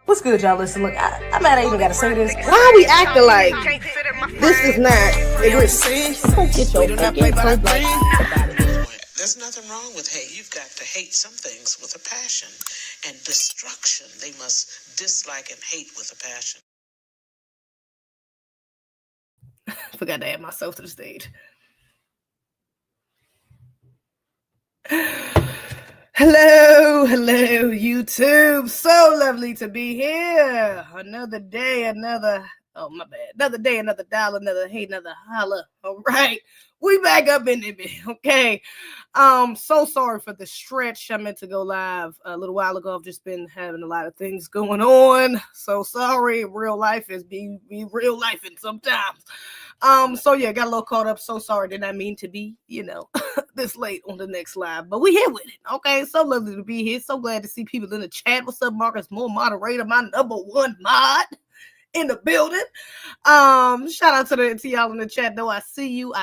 What's good, y'all? Listen, look, I'm mad I even gotta say this. Why are we acting like this is not egregious? Get your fucking clothes like. There's nothing wrong with hate. You've got to hate some things with a passion. And destruction, they must dislike and hate with a passion. Forgot to add myself to the stage. Hello, YouTube. So lovely to be here. Another day, another day, another dollar, another hate, another holla. All right. We back up in it, okay? So sorry for the stretch. I meant to go live a little while ago. I've just been having a lot of things going on. So sorry. Real life is be real life and sometimes. So yeah, got a little caught up. So sorry. Did not mean to be, this late on the next live. But we here with it. Okay. So lovely to be here. So glad to see people in the chat. What's up, Marcus Moore, moderator, my number one mod in the building. Shout out to y'all in the chat, though. I see you.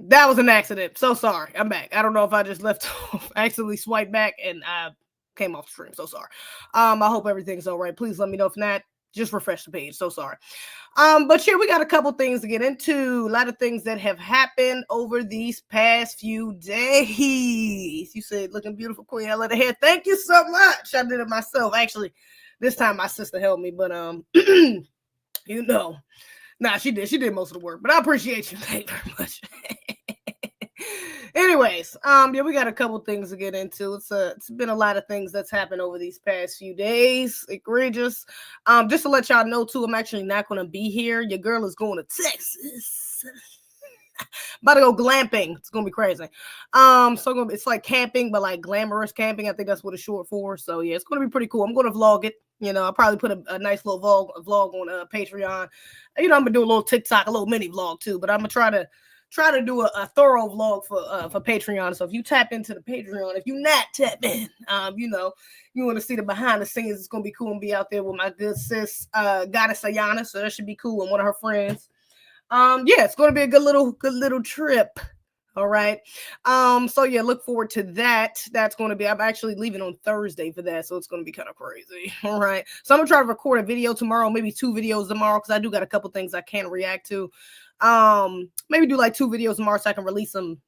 That was an accident. So sorry. I'm back. I don't know if I just left off, accidentally swiped back and I came off stream. So sorry. I hope everything's all right. Please let me know if not. Just refresh the page. So sorry. But yeah, we got a couple things to get into. A lot of things that have happened over these past few days. You said looking beautiful, Queen. I let her hair. Thank you so much. I did it myself. Actually, this time my sister helped me, but nah, she did most of the work, but I appreciate you. Thank you very much. Anyways, yeah, we got a couple things to get into. It's been a lot of things that's happened over these past few days. Egregious. Just to let y'all know too, I'm actually not going to be here. Your girl is going to Texas. About to go glamping. It's gonna be crazy. It's like camping, but like glamorous camping. I think that's what it's short for. So yeah, it's gonna be pretty cool. I'm gonna vlog it. I'll probably put a nice little vlog on Patreon. I'm gonna do a little TikTok, a little mini vlog too. But I'm gonna try to do a thorough vlog for Patreon. So if you tap into the Patreon, if you not tap in, you want to see the behind the scenes, it's gonna be cool and be out there with my good sis, Goddess Ayana. So that should be cool, and one of her friends. Yeah, it's gonna be a good little trip. All right. So yeah, look forward to that. That's going to be, I'm actually leaving on Thursday for that. So it's going to be kind of crazy. All right. So I'm gonna try to record a video tomorrow, maybe 2 videos tomorrow. Cause I do got a couple things I can react to. Maybe do like 2 videos tomorrow so I can release them,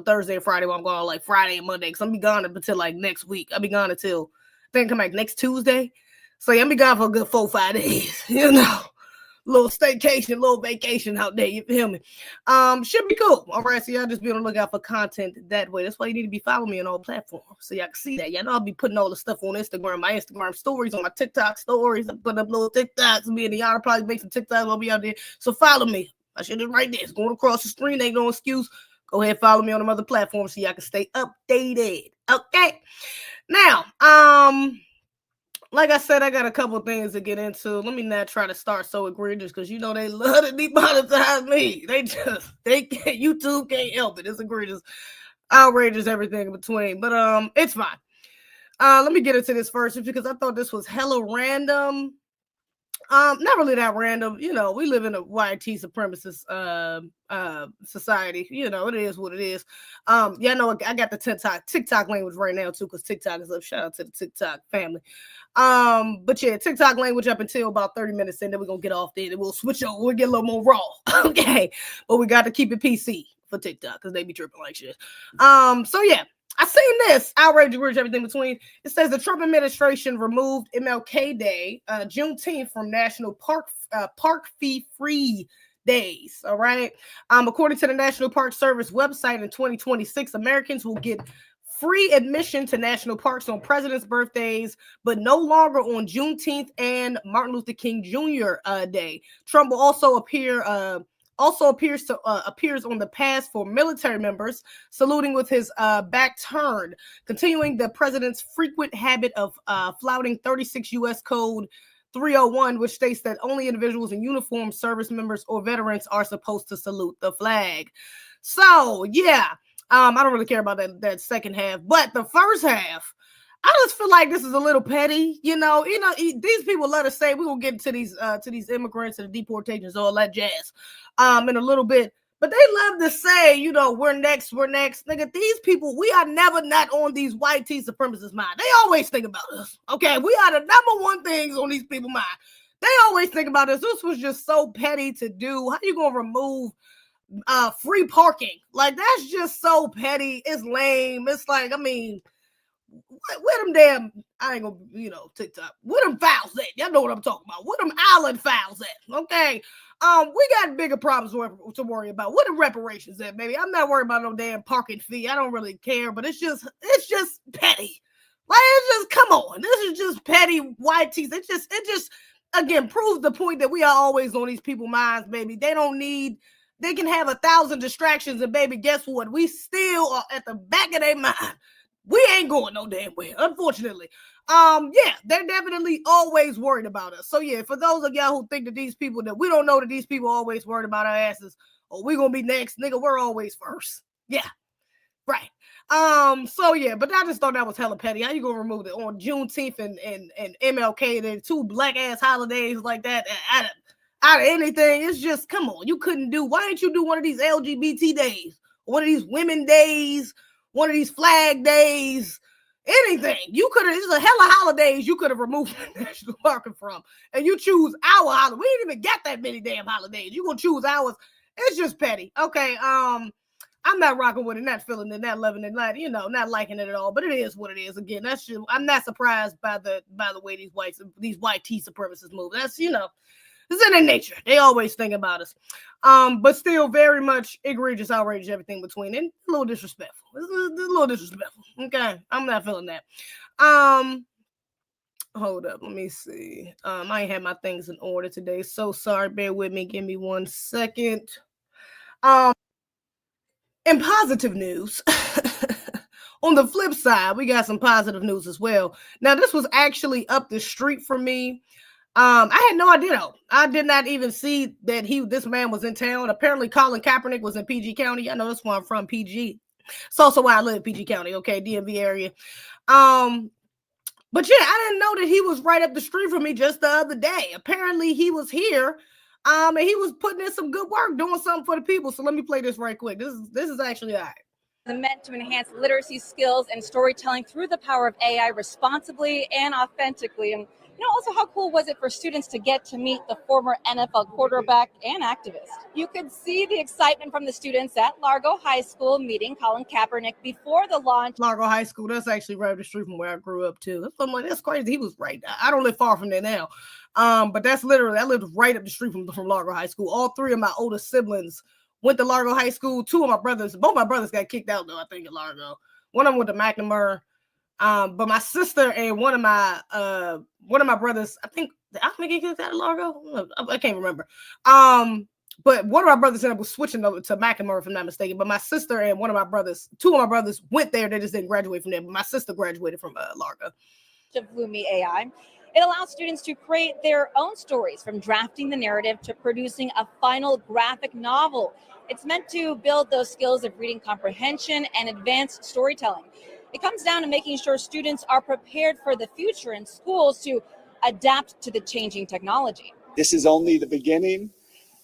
Thursday and Friday while I'm going like Friday and Monday. Cause I'm be gone until like next week. I'll be gone until I think I come back next Tuesday. So yeah, I'll be gone for a good 4-5 days, little staycation, little vacation out there. You feel me? Should be cool. All right. So y'all just be on the lookout for content that way. That's why you need to be following me on all platforms so y'all can see that. Y'all know I'll be putting all the stuff on Instagram, my Instagram stories, on my TikTok stories. I put up little TikToks. Me and y'all probably make some TikToks. I'll be out there. So follow me. I should have right there. It's going across the screen. Ain't no excuse. Go ahead, follow me on them other platforms so y'all can stay updated. Okay. Now, like I said, I got a couple things to get into. Let me not try to start so egregious because they love to demonetize me. YouTube can't help it. It's egregious, outrageous, everything in between. But it's fine. Let me get into this first because I thought this was hella random. Not really that random. We live in a YT supremacist society. It is what it is. I got the TikTok language right now too, because TikTok is up. Shout out to the TikTok family. But yeah, TikTok language up until about 30 minutes, and then we're gonna get off there and we'll switch over. We'll get a little more raw. Okay. But we got to keep it PC for TikTok because they be tripping like shit. So yeah. I seen this outrage, everything between. It says the Trump administration removed MLK Day, Juneteenth, from national park fee-free days. All right. According to the National Park Service website, in 2026, Americans will get free admission to national parks on president's birthdays, but no longer on Juneteenth and Martin Luther King Jr. Day. Trump will also appears on the pass for military members, saluting with his back turned, continuing the president's frequent habit of flouting 36 U.S. Code 301, which states that only individuals in uniform, service members, or veterans are supposed to salute the flag. So yeah, I don't really care about that second half, but the first half, I just feel like this is a little petty. These people let us say we're gonna get to these immigrants and the deportations, all that jazz, in a little bit. But they love to say, you know, we're next. Nigga, these people, we are never not on these white tea supremacists' mind. They always think about us. Okay, we are the number one things on these people's mind. They always think about us. This was just so petty to do. How you gonna remove free parking? Like, that's just so petty. It's lame. It's like, I mean, where them damn, I ain't gonna, you know, TikTok, where them files at? Y'all know what I'm talking about. Where them island files at? Okay. We got bigger problems to worry about. What the reparations at, baby? I'm not worried about no damn parking fee. I don't really care, but it's just petty. Like, it's just, come on. This is just petty white teeth. It just again proves the point that we are always on these people's minds, baby. They can have 1,000 distractions, and baby, guess what? We still are at the back of their mind. We ain't going no damn way, unfortunately. Yeah, they're definitely always worried about us. So yeah, for those of y'all who think that these people, that we don't know that these people always worried about our asses, or we gonna be next, nigga, we're always first. Yeah, right. So yeah, but I just thought that was hella petty. How you gonna remove it on Juneteenth and MLK, the two black ass holidays like that out of anything? It's just, come on, you couldn't do. Why didn't you do one of these LGBT days, one of these women days, one of these flag days? Anything. You could have, this is a hella holidays you could have removed the national market from, and you choose our holiday. We didn't even get that many damn holidays. You gonna choose ours? It's just petty. Okay, I'm not rocking with it, not feeling it, not loving it, not, you know, not liking it at all. But it is what it is. Again, that's just, I'm not surprised by the way these white tea supremacists move. That's, you know, it's in their nature. They always think about us. But still very much egregious, outrageous, everything between. And a little disrespectful. It's a little disrespectful. Okay. I'm not feeling that. Hold up. Let me see. I ain't had my things in order today. So sorry. Bear with me. Give me 1 second. In positive news, on the flip side, we got some positive news as well. Now, this was actually up the street from me. I had no idea. I did not even see that this man was in town. Apparently, Colin Kaepernick was in PG County. I know that's where I'm from, PG. It's also why I live in PG County, okay, DMV area. But yeah, I didn't know that he was right up the street from me just the other day. Apparently, he was here, and he was putting in some good work, doing something for the people. So let me play this right quick. This is actually all right. Meant to enhance literacy skills and storytelling through the power of AI responsibly and authentically. And you know, also, how cool was it for students to get to meet the former NFL quarterback and activist? You could see the excitement from the students at Largo High School meeting Colin Kaepernick before the launch. Largo High School, that's actually right up the street from where I grew up too. I'm like, that's crazy. He was right. I don't live far from there now. But that's literally, I lived right up the street from Largo High School. All three of my older siblings went to Largo High School. Both my brothers got kicked out though, I think, at Largo. One of them went to McNamara. But my sister and one of my brothers, I think he kicked out of Largo. I can't remember. But one of my brothers ended up switching over to McNamara, if I'm not mistaken. But my sister and two of my brothers went there. They just didn't graduate from there. But my sister graduated from Largo. Of Lumi AI. It allows students to create their own stories, from drafting the narrative to producing a final graphic novel. It's meant to build those skills of reading comprehension and advanced storytelling. It comes down to making sure students are prepared for the future in schools to adapt to the changing technology. This is only the beginning,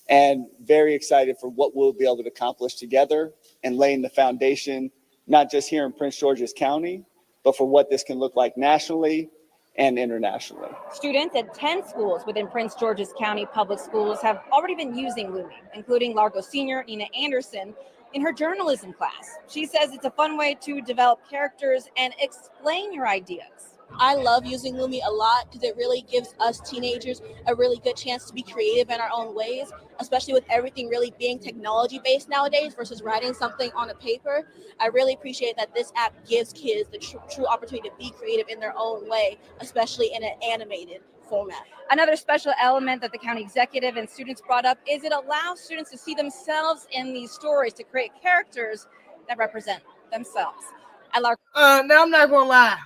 and very excited for what we'll be able to accomplish together and laying the foundation, not just here in Prince George's County, but for what this can look like nationally and internationally. Students at 10 schools within Prince George's County Public Schools have already been using Lumi, including Largo senior Nina Anderson in her journalism class. She says it's a fun way to develop characters and explain your ideas. I love using Lumi a lot because it really gives us teenagers a really good chance to be creative in our own ways, especially with everything really being technology based nowadays versus writing something on a paper. I really appreciate that this app gives kids the true opportunity to be creative in their own way, especially in an animated format. Another special element that the county executive and students brought up is it allows students to see themselves in these stories, to create characters that represent themselves. Now I'm not gonna lie.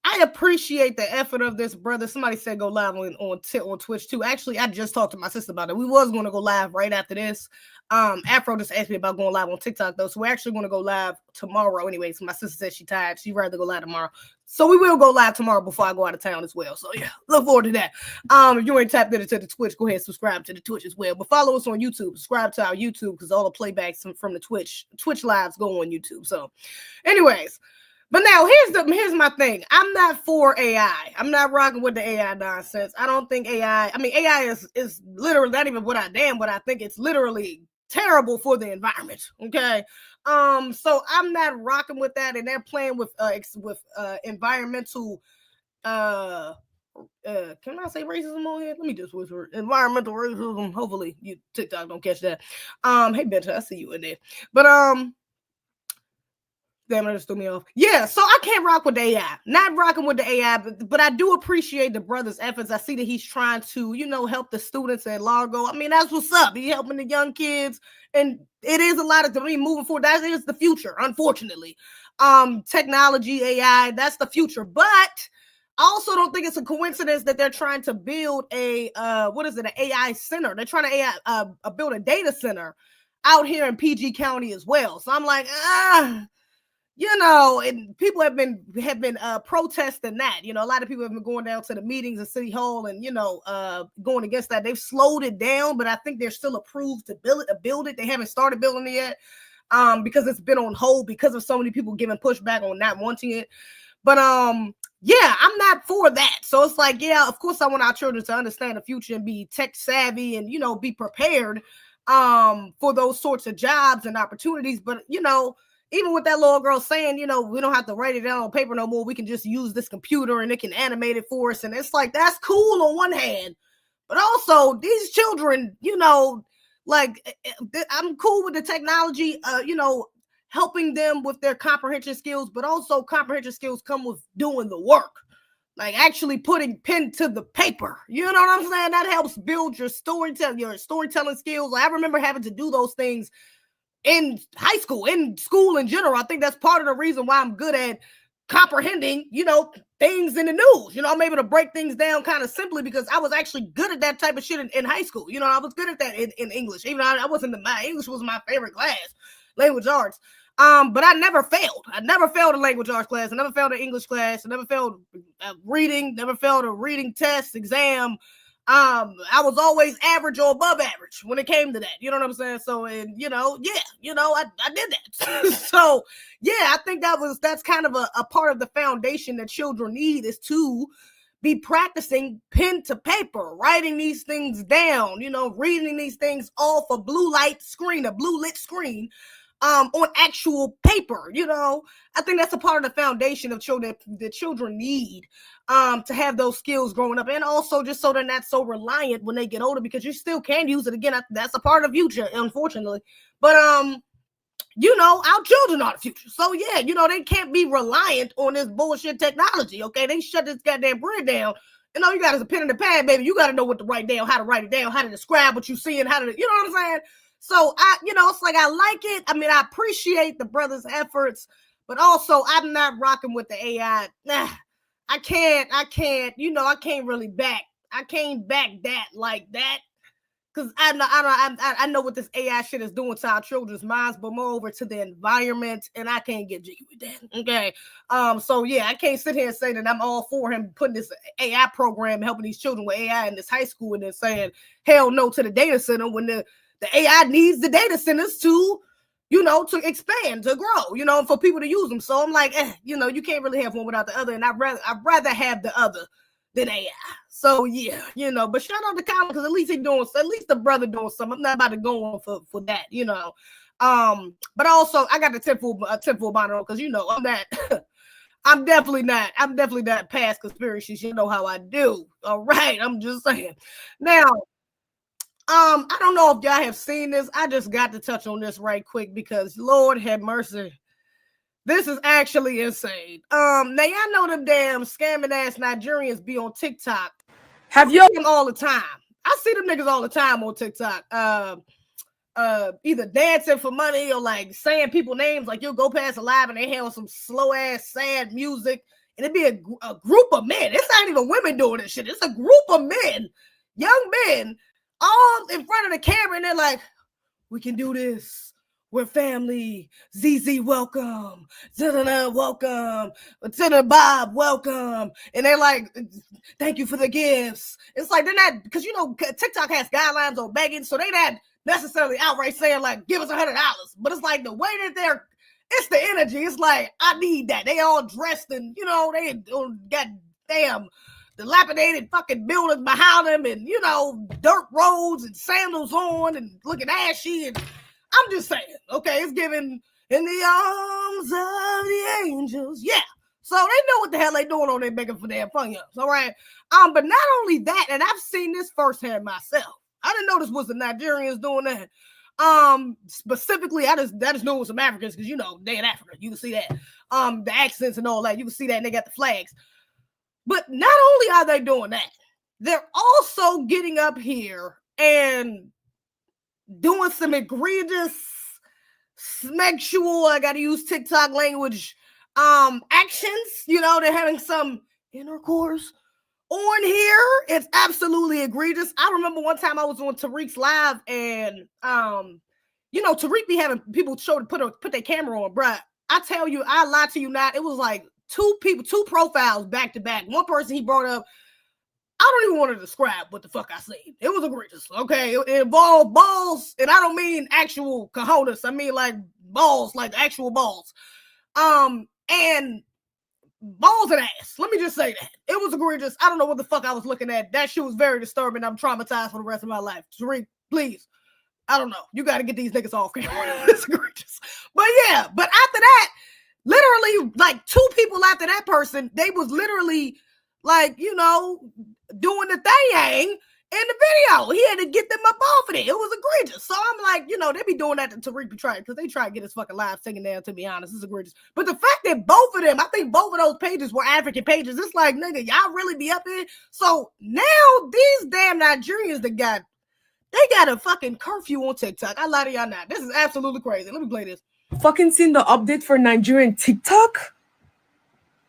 I appreciate the effort of this brother. Somebody said go live on Twitch too. Actually, I just talked to my sister about it. We was going to go live right after this. Afro just asked me about going live on TikTok though, so we're actually going to go live tomorrow anyway. So my sister said she's tired. She'd rather go live tomorrow. So we will go live tomorrow before I go out of town as well. So yeah, look forward to that. If you ain't tapped into the Twitch, go ahead and subscribe to the Twitch as well. But follow us on YouTube. Subscribe to our YouTube because all the playbacks from the Twitch lives go on YouTube. So, anyways. But now here's my thing. I'm not for AI. I'm not rocking with the AI nonsense. I don't think AI. I mean, AI is literally not even what I think it's literally terrible for the environment. Okay. So I'm not rocking with that, and they're playing with environmental. Can I say racism on here? Let me just whisper environmental racism. Hopefully, you TikTok don't catch that. Hey Benja, I see you in there. But damn, it just threw me off. Yeah, so I can't rock with the AI. Not rocking with the AI, but I do appreciate the brother's efforts. I see that he's trying to, help the students at Largo. I mean, that's what's up. He's helping the young kids, and it is a lot of moving forward. That is the future, unfortunately. Technology, AI, that's the future. But I also don't think it's a coincidence that they're trying to build an AI center. They're trying to build a data center out here in PG County as well. So I'm like, and people have been protesting that. A lot of people have been going down to the meetings at City Hall and, going against that. They've slowed it down, but I think they're still approved to build it. They haven't started building it yet because it's been on hold because of so many people giving pushback on not wanting it. But yeah, I'm not for that. So it's like, yeah, of course I want our children to understand the future and be tech savvy and, be prepared for those sorts of jobs and opportunities. But, even with that little girl saying, we don't have to write it down on paper no more. We can just use this computer and it can animate it for us. And it's like, that's cool on one hand. But also these children, I'm cool with the technology, helping them with their comprehension skills, but also comprehension skills come with doing the work. Like actually putting pen to the paper. You know what I'm saying? That helps build your storytelling skills. I remember having to do those things in high school, in school in general. I think that's part of the reason why I'm good at comprehending, things in the news. I'm able to break things down kind of simply because I was actually good at that type of shit in high school. I was good at that in English. Even though I wasn't my English was my favorite class, language arts. But I never failed. I never failed a language arts class. I never failed an English class. I never failed reading. Never failed a reading test, exam. I was always average or above average when it came to that. You know what I'm saying? So, and I did that. So, yeah, I think that's kind of a part of the foundation that children need is to be practicing pen to paper, writing these things down, reading these things off a blue lit screen, on actual paper. I think that's a part of the foundation of children that children need to have those skills growing up, and also just so they're not so reliant when they get older, because you still can use it again. That's a part of the future, unfortunately. But our children are the future. So yeah, they can't be reliant on this bullshit technology. Okay, they shut this goddamn bread down. All you got is a pen and a pad, baby. You got to know what to write down, how to write it down, how to describe what you see, and how to, you know what I'm saying? So it's like I like it. I mean, I appreciate the brother's efforts, but also I'm not rocking with the AI. I can't. I can't really back. I can't back that like that because I know what this AI shit is doing to our children's minds, but moreover to the environment, and I can't get jiggy with that. Okay. So yeah, I can't sit here and say that I'm all for him putting this AI program helping these children with AI in this high school, and then saying hell no to the data center when the AI needs the data centers to expand, to grow, for people to use them. So I'm like, you can't really have one without the other. And I'd rather have the other than AI. So yeah, but shout out to Colin, because at least the brother doing something. I'm not about to go on for that, but also I got the tenfold monitor because I'm that. I'm definitely not past conspiracies. You know how I do. All right. I'm just saying. Now, I don't know if y'all have seen this. I just got to touch on this right quick because Lord have mercy. This is actually insane. Now y'all know them damn scamming ass Nigerians be on TikTok. Have you them all the time? I see them niggas all the time on TikTok. Either dancing for money or like saying people names. Like you'll go past a live and they have some slow ass sad music and it'd be a group of men. It's not even women doing this shit. It's a group of men, young men, all in front of the camera, and they're like, we can do this. We're family. ZZ, welcome. Zedana, welcome. Lieutenant Bob, welcome. And they're like, thank you for the gifts. It's like they're not, because you know, TikTok has guidelines on begging, so they're not necessarily outright saying like, give us $100. But it's like the way that it's the energy. It's like, I need that. They all dressed and, you know, they got damn dilapidated fucking buildings behind them and, you know, dirt roads and sandals on and looking ashy. And I'm just saying, okay, it's given in the arms of the angels. Yeah. So they know what the hell they doing on there begging for damn fun youngs. All right. But not only that, and I've seen this firsthand myself. I didn't know this was the Nigerians doing that. Specifically, I just know it was some Africans because, you know, they in Africa. You can see that. The accents and all that. You can see that, and they got the flags. But not only are they doing that, they're also getting up here and doing some egregious sexual, I gotta use TikTok language, actions. You know, they're having some intercourse on here. It's absolutely egregious. I remember one time I was on Tariq's live and you know, Tariq be having people put their camera on, bruh. I tell you, I lie to you not. It was like two profiles back to back. One person he brought up, I don't even want to describe what the fuck I seen. It was egregious. Okay, it involved balls, and I don't mean actual cojones. I mean like balls, like actual balls. And balls and ass. Let me just say that. It was egregious. I don't know what the fuck I was looking at. That shit was very disturbing. I'm traumatized for the rest of my life. Tariq, please. I don't know. You got to get these niggas off camera. It's egregious. But yeah, but after that, literally, like 2 people after that person, they was literally like, you know, doing the thing in the video. He had to get them up off of it. It was egregious. So I'm like, you know, they be doing that to Tariq trying because they try to get his fucking live singing down, to be honest. It's egregious. But the fact that both of them, I think both of those pages were African pages, it's like, nigga, y'all really be up here? So now these damn Nigerians they got a fucking curfew on TikTok. I lie to y'all not. This is absolutely crazy. Let me play this. Fucking seen the update for Nigerian TikTok?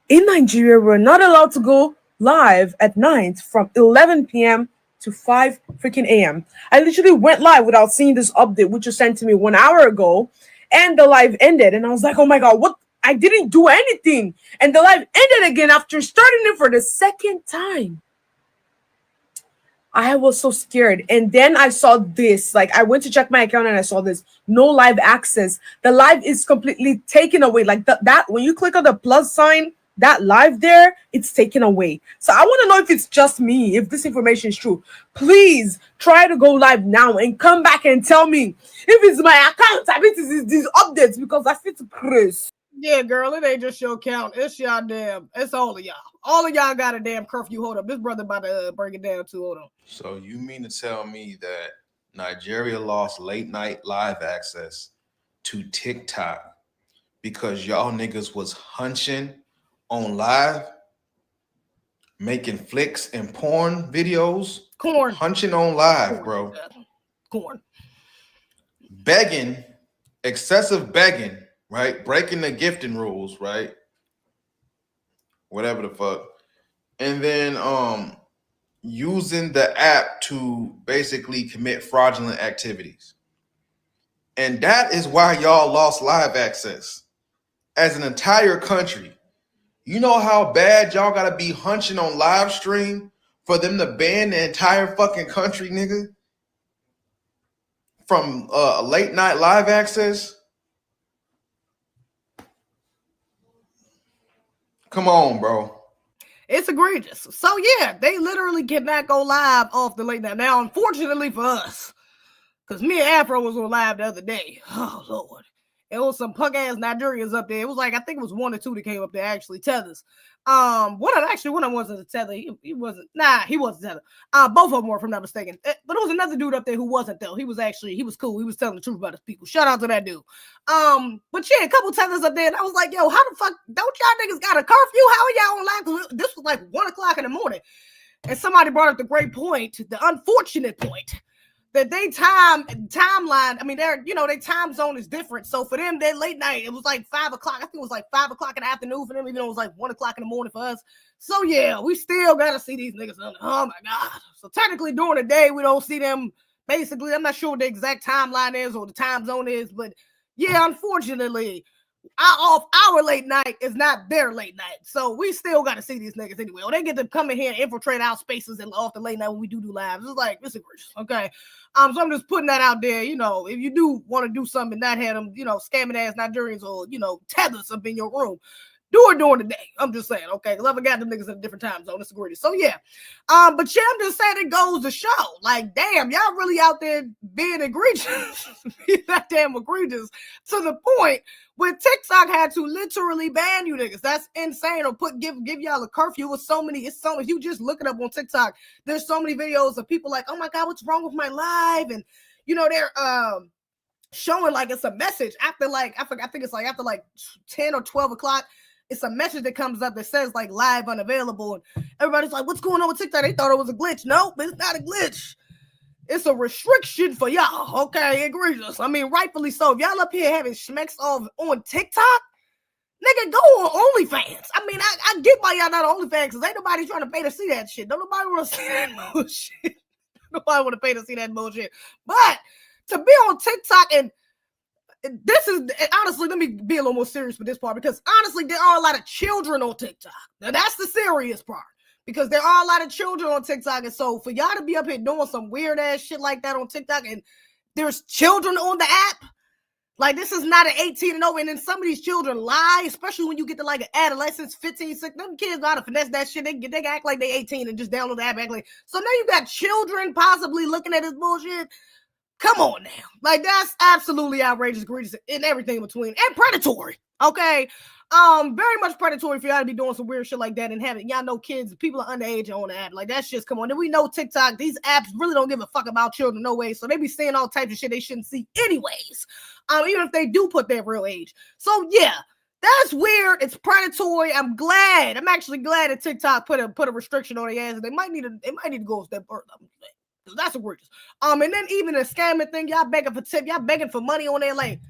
In Nigeria, we're not allowed to go live at night from 11 p.m. to 5 freaking a.m. I literally went live without seeing this update, which was sent to me 1 hour ago, and the live ended. And I was like, oh my God, what? I didn't do anything. And the live ended again after starting it for the second time. I was so scared. And then I saw this. Like, I went to check my account and I saw this. No live access. The live is completely taken away. Like that when you click on the plus sign, that live there, it's taken away. So I want to know if it's just me, if this information is true. Please try to go live now and come back and tell me if it's my account. I mean, it's these updates because I feel crazy. Yeah, girl, it ain't just your count. It's y'all damn. It's all of y'all. All of y'all got a damn curfew. Hold up. This brother about to break it down too. Hold on. So you mean to tell me that Nigeria lost late night live access to TikTok because y'all niggas was hunching on live, making flicks and porn videos? Corn. Hunching on live, Corn. bro. Corn. Begging, excessive begging, right? Breaking the gifting rules, right? Whatever the fuck. And then using the app to basically commit fraudulent activities. And that is why y'all lost live access as an entire country. You know how bad y'all gotta be hunching on live stream for them to ban the entire fucking country, nigga? From late night live access? Come on, bro. It's egregious. So yeah, they literally cannot go live off the late night. Now, unfortunately for us, because me and Afro was on live the other day. Oh Lord. It was some punk ass Nigerians up there. It was like, I think it was 1 or 2 that came up there, actually, tethers. One of them wasn't a tether. He wasn't, he wasn't tether. Both of them were, if I'm not mistaken. But there was another dude up there who wasn't, though. He was cool. He was telling the truth about his people. Shout out to that dude. But yeah, a couple tethers up there, and I was like, yo, how the fuck, don't y'all niggas got a curfew? How are y'all on live? Because this was like 1 o'clock in the morning. And somebody brought up the great point, the unfortunate point, that they timeline. I mean, their time zone is different. So for them, their late night, it was like 5 o'clock. I think it was like 5 o'clock in the afternoon for them, even though it was like 1 o'clock in the morning for us. So yeah, we still gotta see these niggas. Oh my God. So technically during the day, we don't see them. Basically, I'm not sure what the exact timeline is or the time zone is, but yeah, unfortunately, our late night is not their late night. So we still got to see these niggas anyway. Or they get to come in here and infiltrate our spaces and off the late night when we do lives. It's like, it's egregious, okay? So I'm just putting that out there. You know, if you do want to do something and not have them, scamming ass Nigerians or, tethers up in your room, do it during the day. I'm just saying, okay? Because I've got them niggas in a different time zone. It's egregious. So yeah. But yeah, I'm just saying it goes to show. Like, damn, y'all really out there being egregious. Being that damn egregious to the point where TikTok had to literally ban you niggas. That's insane. Or give y'all a curfew with so many. If you just look it up on TikTok, there's so many videos of people like, oh my God, what's wrong with my live? And they're showing like it's a message after like I think it's like after like 10 or 12 o'clock. It's a message that comes up that says like live unavailable, and everybody's like, what's going on with TikTok? They thought it was a glitch. Nope, it's not a glitch. It's a restriction for y'all. Okay, egregious. I mean, rightfully so. If y'all up here having schmecks off on TikTok, nigga, go on OnlyFans. I mean, I get why y'all not on OnlyFans, because ain't nobody trying to pay to see that shit. Don't nobody want to see that bullshit. Nobody want to pay to see that bullshit. But to be on TikTok, and this is, honestly, let me be a little more serious with this part, because honestly, there are a lot of children on TikTok. Now, that's the serious part, because there are a lot of children on TikTok. And so for y'all to be up here doing some weird ass shit like that on TikTok, and there's children on the app, like, this is not an 18 and over. And then some of these children lie, especially when you get to like an adolescence, 15, 16. Them kids know how to finesse that shit. They act like they 18 and just download the app. So now you got children possibly looking at this bullshit. Come on now. Like, that's absolutely outrageous, egregious, and everything in between. And predatory. Okay. Very much predatory for y'all to be doing some weird shit like that and having, y'all know, kids, people are underage on the app. Like, that's just, come on. And we know TikTok, these apps really don't give a fuck about children, no way. So they be seeing all types of shit they shouldn't see anyways. Even if they do put their real age. So yeah, that's weird. It's predatory. I'm actually glad that TikTok put a restriction on their ass. They might need to go a step further. That's egregious. And then even the scamming thing, y'all begging for tip, y'all begging for money on there. Like,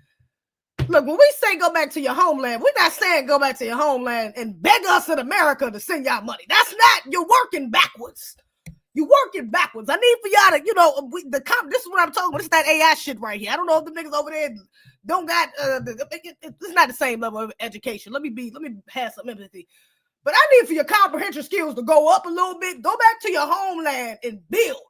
look, when we say go back to your homeland, we're not saying go back to your homeland and beg us in America to send y'all money. That's not, you're working backwards. You're working backwards. I need for y'all to, this is what I'm talking about. It's that AI shit right here. I don't know if the niggas over there don't got, it's not the same level of education. Let me have some empathy. But I need for your comprehension skills to go up a little bit. Go back to your homeland and build.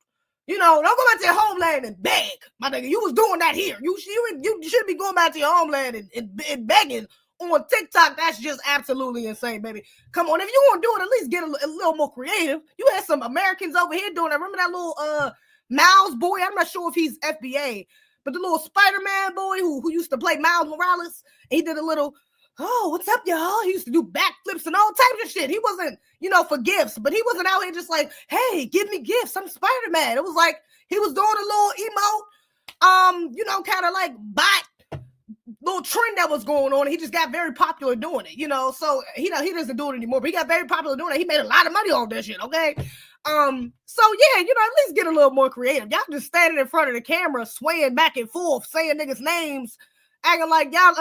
Don't go back to your homeland and beg. My nigga, you was doing that here. You should be going back to your homeland and begging on TikTok. That's just absolutely insane, baby. Come on, if you want to do it, at least get a little more creative. You had some Americans over here doing that. Remember that little Miles boy? I'm not sure if he's FBA, but the little Spider-Man boy who used to play Miles Morales. He did a little, oh, what's up, y'all? He used to do backflips and all types of shit. He wasn't, for gifts, but he wasn't out here just like, hey, give me gifts. I'm Spider-Man. It was like he was doing a little emote, kind of like bot little trend that was going on. He just got very popular doing it, so he doesn't do it anymore, but he got very popular doing it. He made a lot of money off that shit, okay? So yeah, at least get a little more creative. Y'all just standing in front of the camera, swaying back and forth, saying niggas' names, acting like y'all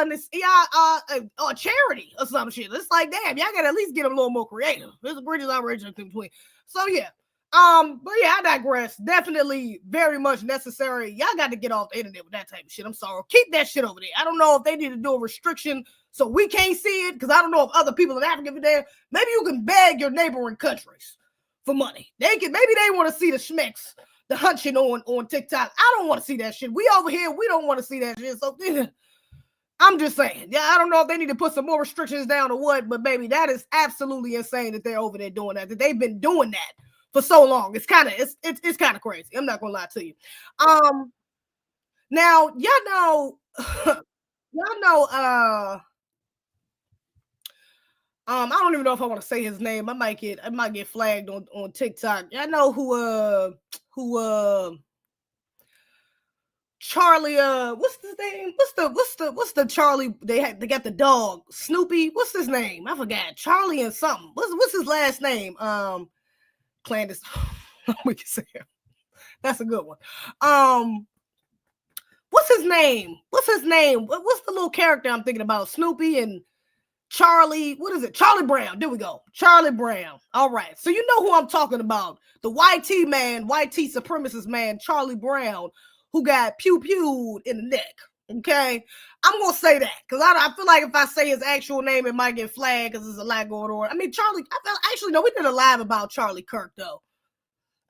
a charity or some shit. It's like, damn, y'all gotta at least get a little more creative. There's a British outrage in between. So yeah. But yeah, I digress. Definitely very much necessary. Y'all got to get off the internet with that type of shit. I'm sorry. Keep that shit over there. I don't know if they need to do a restriction so we can't see it, because I don't know if other people in Africa are there. Maybe you can beg your neighboring countries for money. Maybe they want to see the schmecks, the hunching on TikTok. I don't want to see that shit. We over here, we don't want to see that shit. So I'm just saying. Yeah, I don't know if they need to put some more restrictions down or what, but baby, that is absolutely insane that they're over there doing that they've been doing that for so long. It's kind of crazy. I'm not gonna lie to you. Now y'all know, I don't even know if I want to say his name. I might get flagged on TikTok. Y'all know who Charlie, what's his name? What's the Charlie? They got the dog Snoopy. What's his name? I forgot. Charlie and something. What's his last name? Clandestine. We can say him. That's a good one. What's his name? What's the little character I'm thinking about? Snoopy and Charlie. What is it? Charlie Brown. There we go. Charlie Brown. All right. So you know who I'm talking about. The YT man, YT supremacist man, Charlie Brown, who got pew-pewed in the neck. Okay? I'm going to say that because I feel like if I say his actual name, it might get flagged because there's a lot going on. I mean, actually, no, we did a live about Charlie Kirk, though.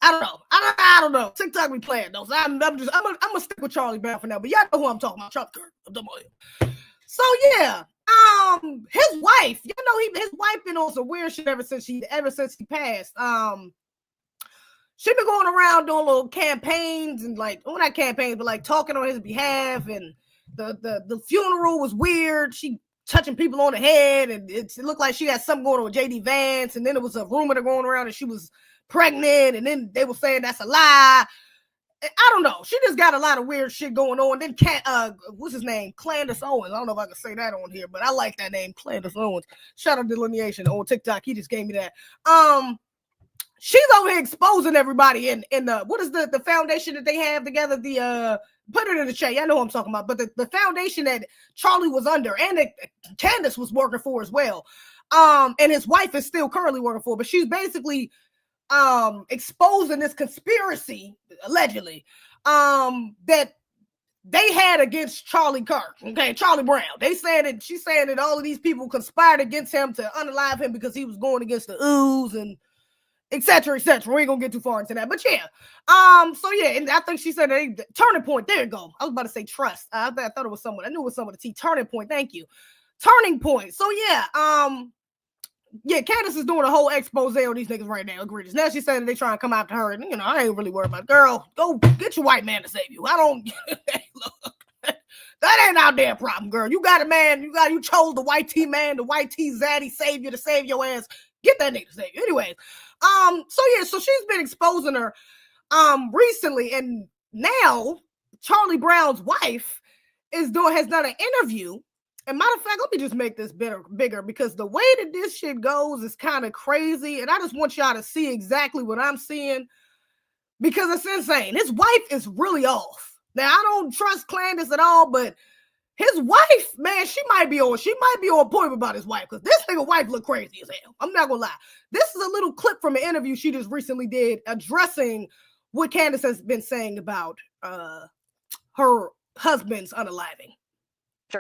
I don't know. I don't know. TikTok we playing though. So I'm gonna stick with Charlie Brown for now. But y'all know who I'm talking about. Charlie Kirk. I'm talking about him. So yeah, his wife. You know, his wife been on some weird shit ever since he passed. She been going around doing little campaigns and like, well, not campaigns, but like talking on his behalf. And the funeral was weird. She touching people on the head, and it looked like she had something going on with JD Vance. And then there was a rumor going around that she was pregnant, and then they were saying that's a lie. I don't know. She just got a lot of weird shit going on. Then what's his name? Clandis Owens. I don't know if I can say that on here, but I like that name, Clandis Owens. Shout out Delineation on TikTok. He just gave me that. She's over here exposing everybody in the what is the foundation that they have together? The put it in the chat. Y'all know what I'm talking about. But the foundation that Charlie was under and that Candace was working for as well. And his wife is still currently working for, but she's basically exposing this conspiracy allegedly that they had against Charlie Kirk, okay, Charlie Brown. She's saying that all of these people conspired against him to unalive him because he was going against the ooze and etc. etc. We ain't gonna get too far into that, but yeah. So yeah, and I think she said turning point. There you go. I was about to say trust. I thought it was someone. I knew it was someone. T. Turning point. Thank you. Turning point. So yeah. Yeah, Candace is doing a whole expose on these niggas right now. Egregious. Now she's saying that they trying to come after her, and I ain't really worried about it. Girl, go get your white man to save you. I don't look. That ain't our damn problem, girl. You got a man. You chose the white T man, the white T zaddy savior to save your ass. Get that nigga to save you. Anyways, so she's been exposing her recently, and now Charlie Brown's wife has done an interview. And matter of fact, let me just make this bigger because the way that this shit goes is kind of crazy. And I just want y'all to see exactly what I'm seeing because it's insane. His wife is really off. Now, I don't trust Clandis at all, but his wife, man, she might be on point about his wife because this nigga wife look crazy as hell. I'm not gonna lie. This is a little clip from an interview she just recently did addressing what Candace has been saying about her husband's unaliving.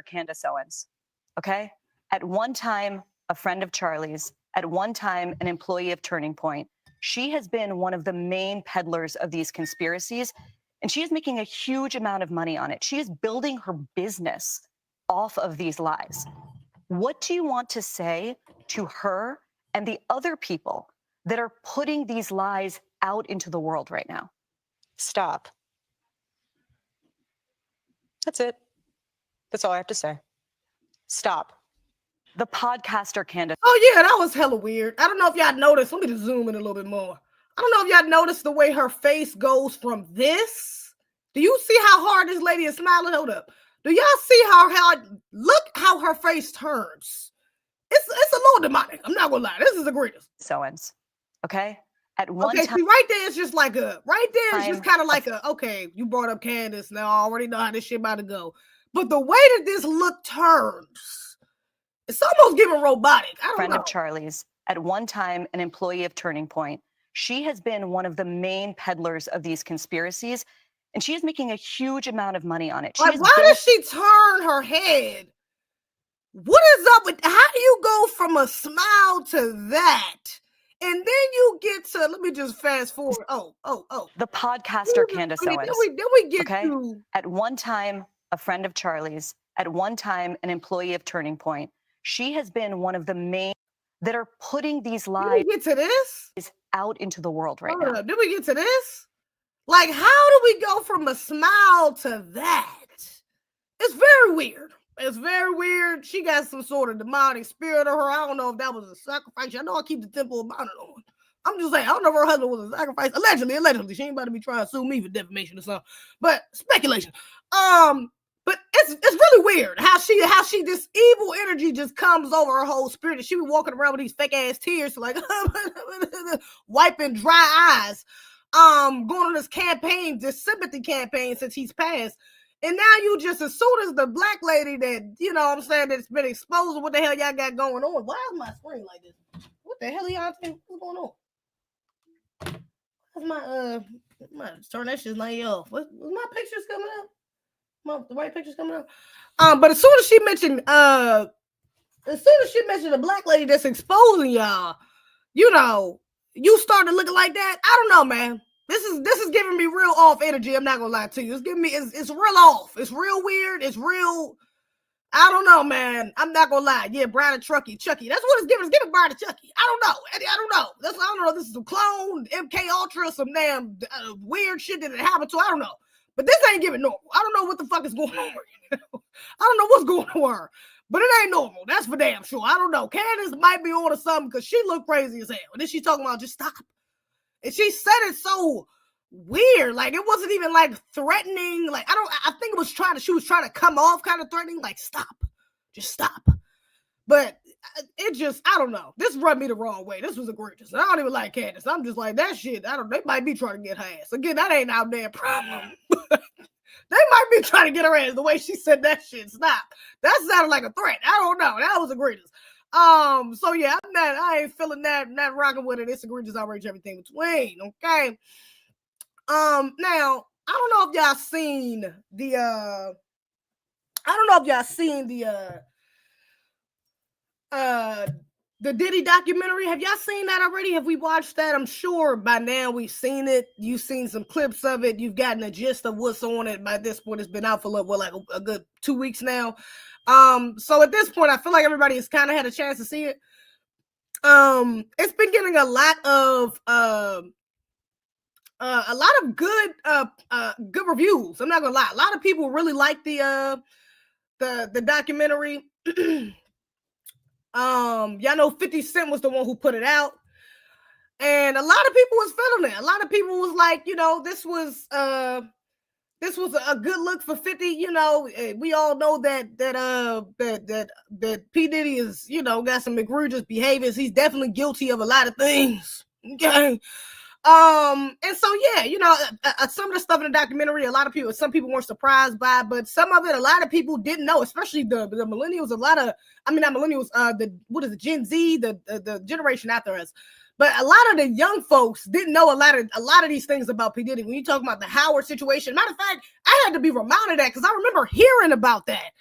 Candace Owens, okay? At one time, a friend of Charlie's, at one time, an employee of Turning Point. She has been one of the main peddlers of these conspiracies, and she is making a huge amount of money on it. She is building her business off of these lies. What do you want to say to her and the other people that are putting these lies out into the world right now? Stop. That's it. That's all I have to say. Stop. The podcaster Candace. Oh yeah, that was hella weird. I don't know if y'all noticed. Let me just zoom in a little bit more. I don't know if y'all noticed the way her face goes from this. Do you see how hard this lady is smiling? Hold up. Do y'all see look how her face turns? It's a little demonic. I'm not gonna lie. This is egregious. Owens. Okay? At one time. See, right there, it's just like it's just kind of like okay, you brought up Candace. Now I already know how this shit about to go. But the way that this look turns, it's almost giving robotic. I don't know. Friend of Charlie's, at one time an employee of Turning Point. She has been one of the main peddlers of these conspiracies, and she is making a huge amount of money on it. Why does she turn her head? What is up with, how do you go from a smile to that? And then you get to, let me just fast forward. Oh. The podcaster Candace Owens. Then we get to. At one time, a friend of Charlie's, at one time, an employee of Turning Point. She has been one of the main that are putting these lies get to this? Out into the world right now. Did we get to this? Like, how do we go from a smile to that? It's very weird. It's very weird. She got some sort of demonic spirit of her. I don't know if that was a sacrifice. I know I keep the temple of Mount on. I'm just saying, I don't know if her husband was a sacrifice. Allegedly. She ain't about to be trying to sue me for defamation or something. But speculation. But it's really weird how she this evil energy just comes over her whole spirit. She be walking around with these fake ass tears, like wiping dry eyes. going on this campaign, this sympathy campaign since he's passed. And now you just, as soon as the black lady that, you know what I'm saying, that's been exposed to what the hell y'all got going on. Why is my screen like this? What the hell are y'all think? What's going on? That's my turn that shit light off. What my pictures coming up? The white pictures coming up. But as soon as she mentioned the black lady that's exposing y'all, you know, you started looking like that. I don't know, man. This is giving me real off energy. I'm not gonna lie to you. It's giving me it's real off. It's real weird. It's real. I don't know, man. I'm not gonna lie. Yeah, Brian and Chucky. That's what it's giving. It's giving Brian and Chucky. I don't know. I don't know. I don't know. This is some clone MK Ultra, some damn weird shit that it happened to. I don't know. But this ain't giving normal. I don't know what the fuck is going on. I don't know what's going on. But it ain't normal. That's for damn sure. I don't know. Candace might be on to something because she looked crazy as hell. And then she talking about just stop. And she said it so weird. Like it wasn't even like threatening. Like I think she was trying to come off kind of threatening. Like stop. Just stop. But it just, I don't know. This rubbed me the wrong way. This was egregious. I don't even like Candace. I'm just like, that shit, they might be trying to get her ass. Again, that ain't our damn problem. They might be trying to get her ass the way she said that shit. Stop. That sounded like a threat. I don't know. That was egregious. So yeah, I ain't feeling that, not rocking with it. It's egregious, outrage, everything between. Okay. Now, I don't know if y'all seen the Diddy documentary. Have y'all seen that already? Have we watched that? I'm sure by now we've seen it. You've seen some clips of it. You've gotten a gist of what's on it. By this point, it's been out for like a good 2 weeks now. So at this point, I feel like everybody has kind of had a chance to see it. It's been getting a lot of good reviews. I'm not gonna lie. A lot of people really like the documentary. Y'all know 50 Cent was the one who put it out, and a lot of people was feeling it. A lot of people was like, you know, this was a good look for 50. You know, we all know that P. Diddy is, you know, got some egregious behaviors. He's definitely guilty of a lot of things. Okay. And so yeah, you know, some of the stuff in the documentary, some people weren't surprised by, but some of it, a lot of people didn't know, especially the millennials. Not millennials, Gen Z, the generation after us. But a lot of the young folks didn't know a lot of these things about P. Diddy. When you talk about the Howard situation, matter of fact, I had to be reminded of that because I remember hearing about that.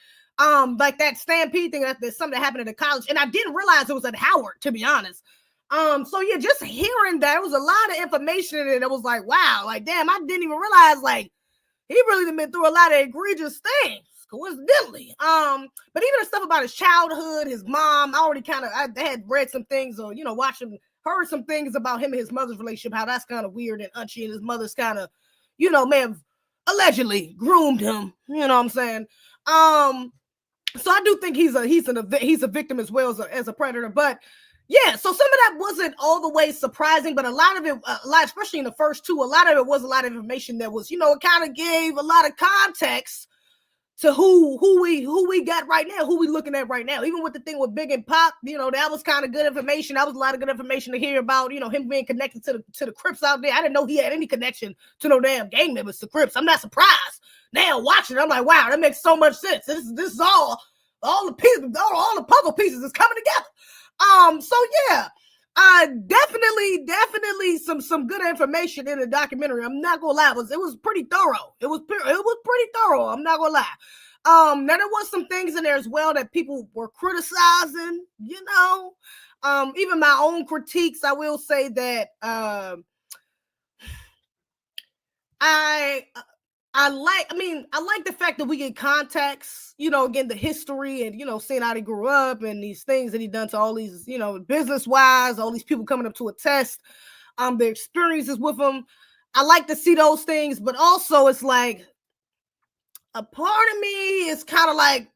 Like that stampede thing, that's something that happened at the college, and I didn't realize it was at Howard, to be honest. So yeah, just hearing that, it was a lot of information in it. It was like, wow, like damn, I didn't even realize like he really been through a lot of egregious things, coincidentally. But even the stuff about his childhood, his mom, I had read some things or, you know, heard some things about him and his mother's relationship, how that's kind of weird, and Unchy and his mother's kind of, you know, may have allegedly groomed him, you know what I'm saying? So I do think he's a victim as well as a predator, but yeah, so some of that wasn't all the way surprising, but a lot of it, especially in the first two, a lot of it was a lot of information that was, you know, it kind of gave a lot of context to who we got right now, who we looking at right now. Even with the thing with Big and Pop, you know, that was kind of good information. That was a lot of good information to hear about, you know, him being connected to the Crips out there. I didn't know he had any connection to no damn gang members to Crips. I'm not surprised. Now watching it, I'm like, wow, that makes so much sense. This is all the pieces, all the puzzle pieces is coming together. So yeah, definitely some good information in the documentary. I'm not gonna lie, it was pretty thorough. It was pretty thorough. I'm not gonna lie. Now there was some things in there as well that people were criticizing, you know. Even my own critiques, I will say that I like the fact that we get context, you know, again, the history and, you know, seeing how he grew up and these things that he done to all these, you know, business-wise, all these people coming up to attest, their experiences with him. I like to see those things, but also it's like a part of me is kind of like,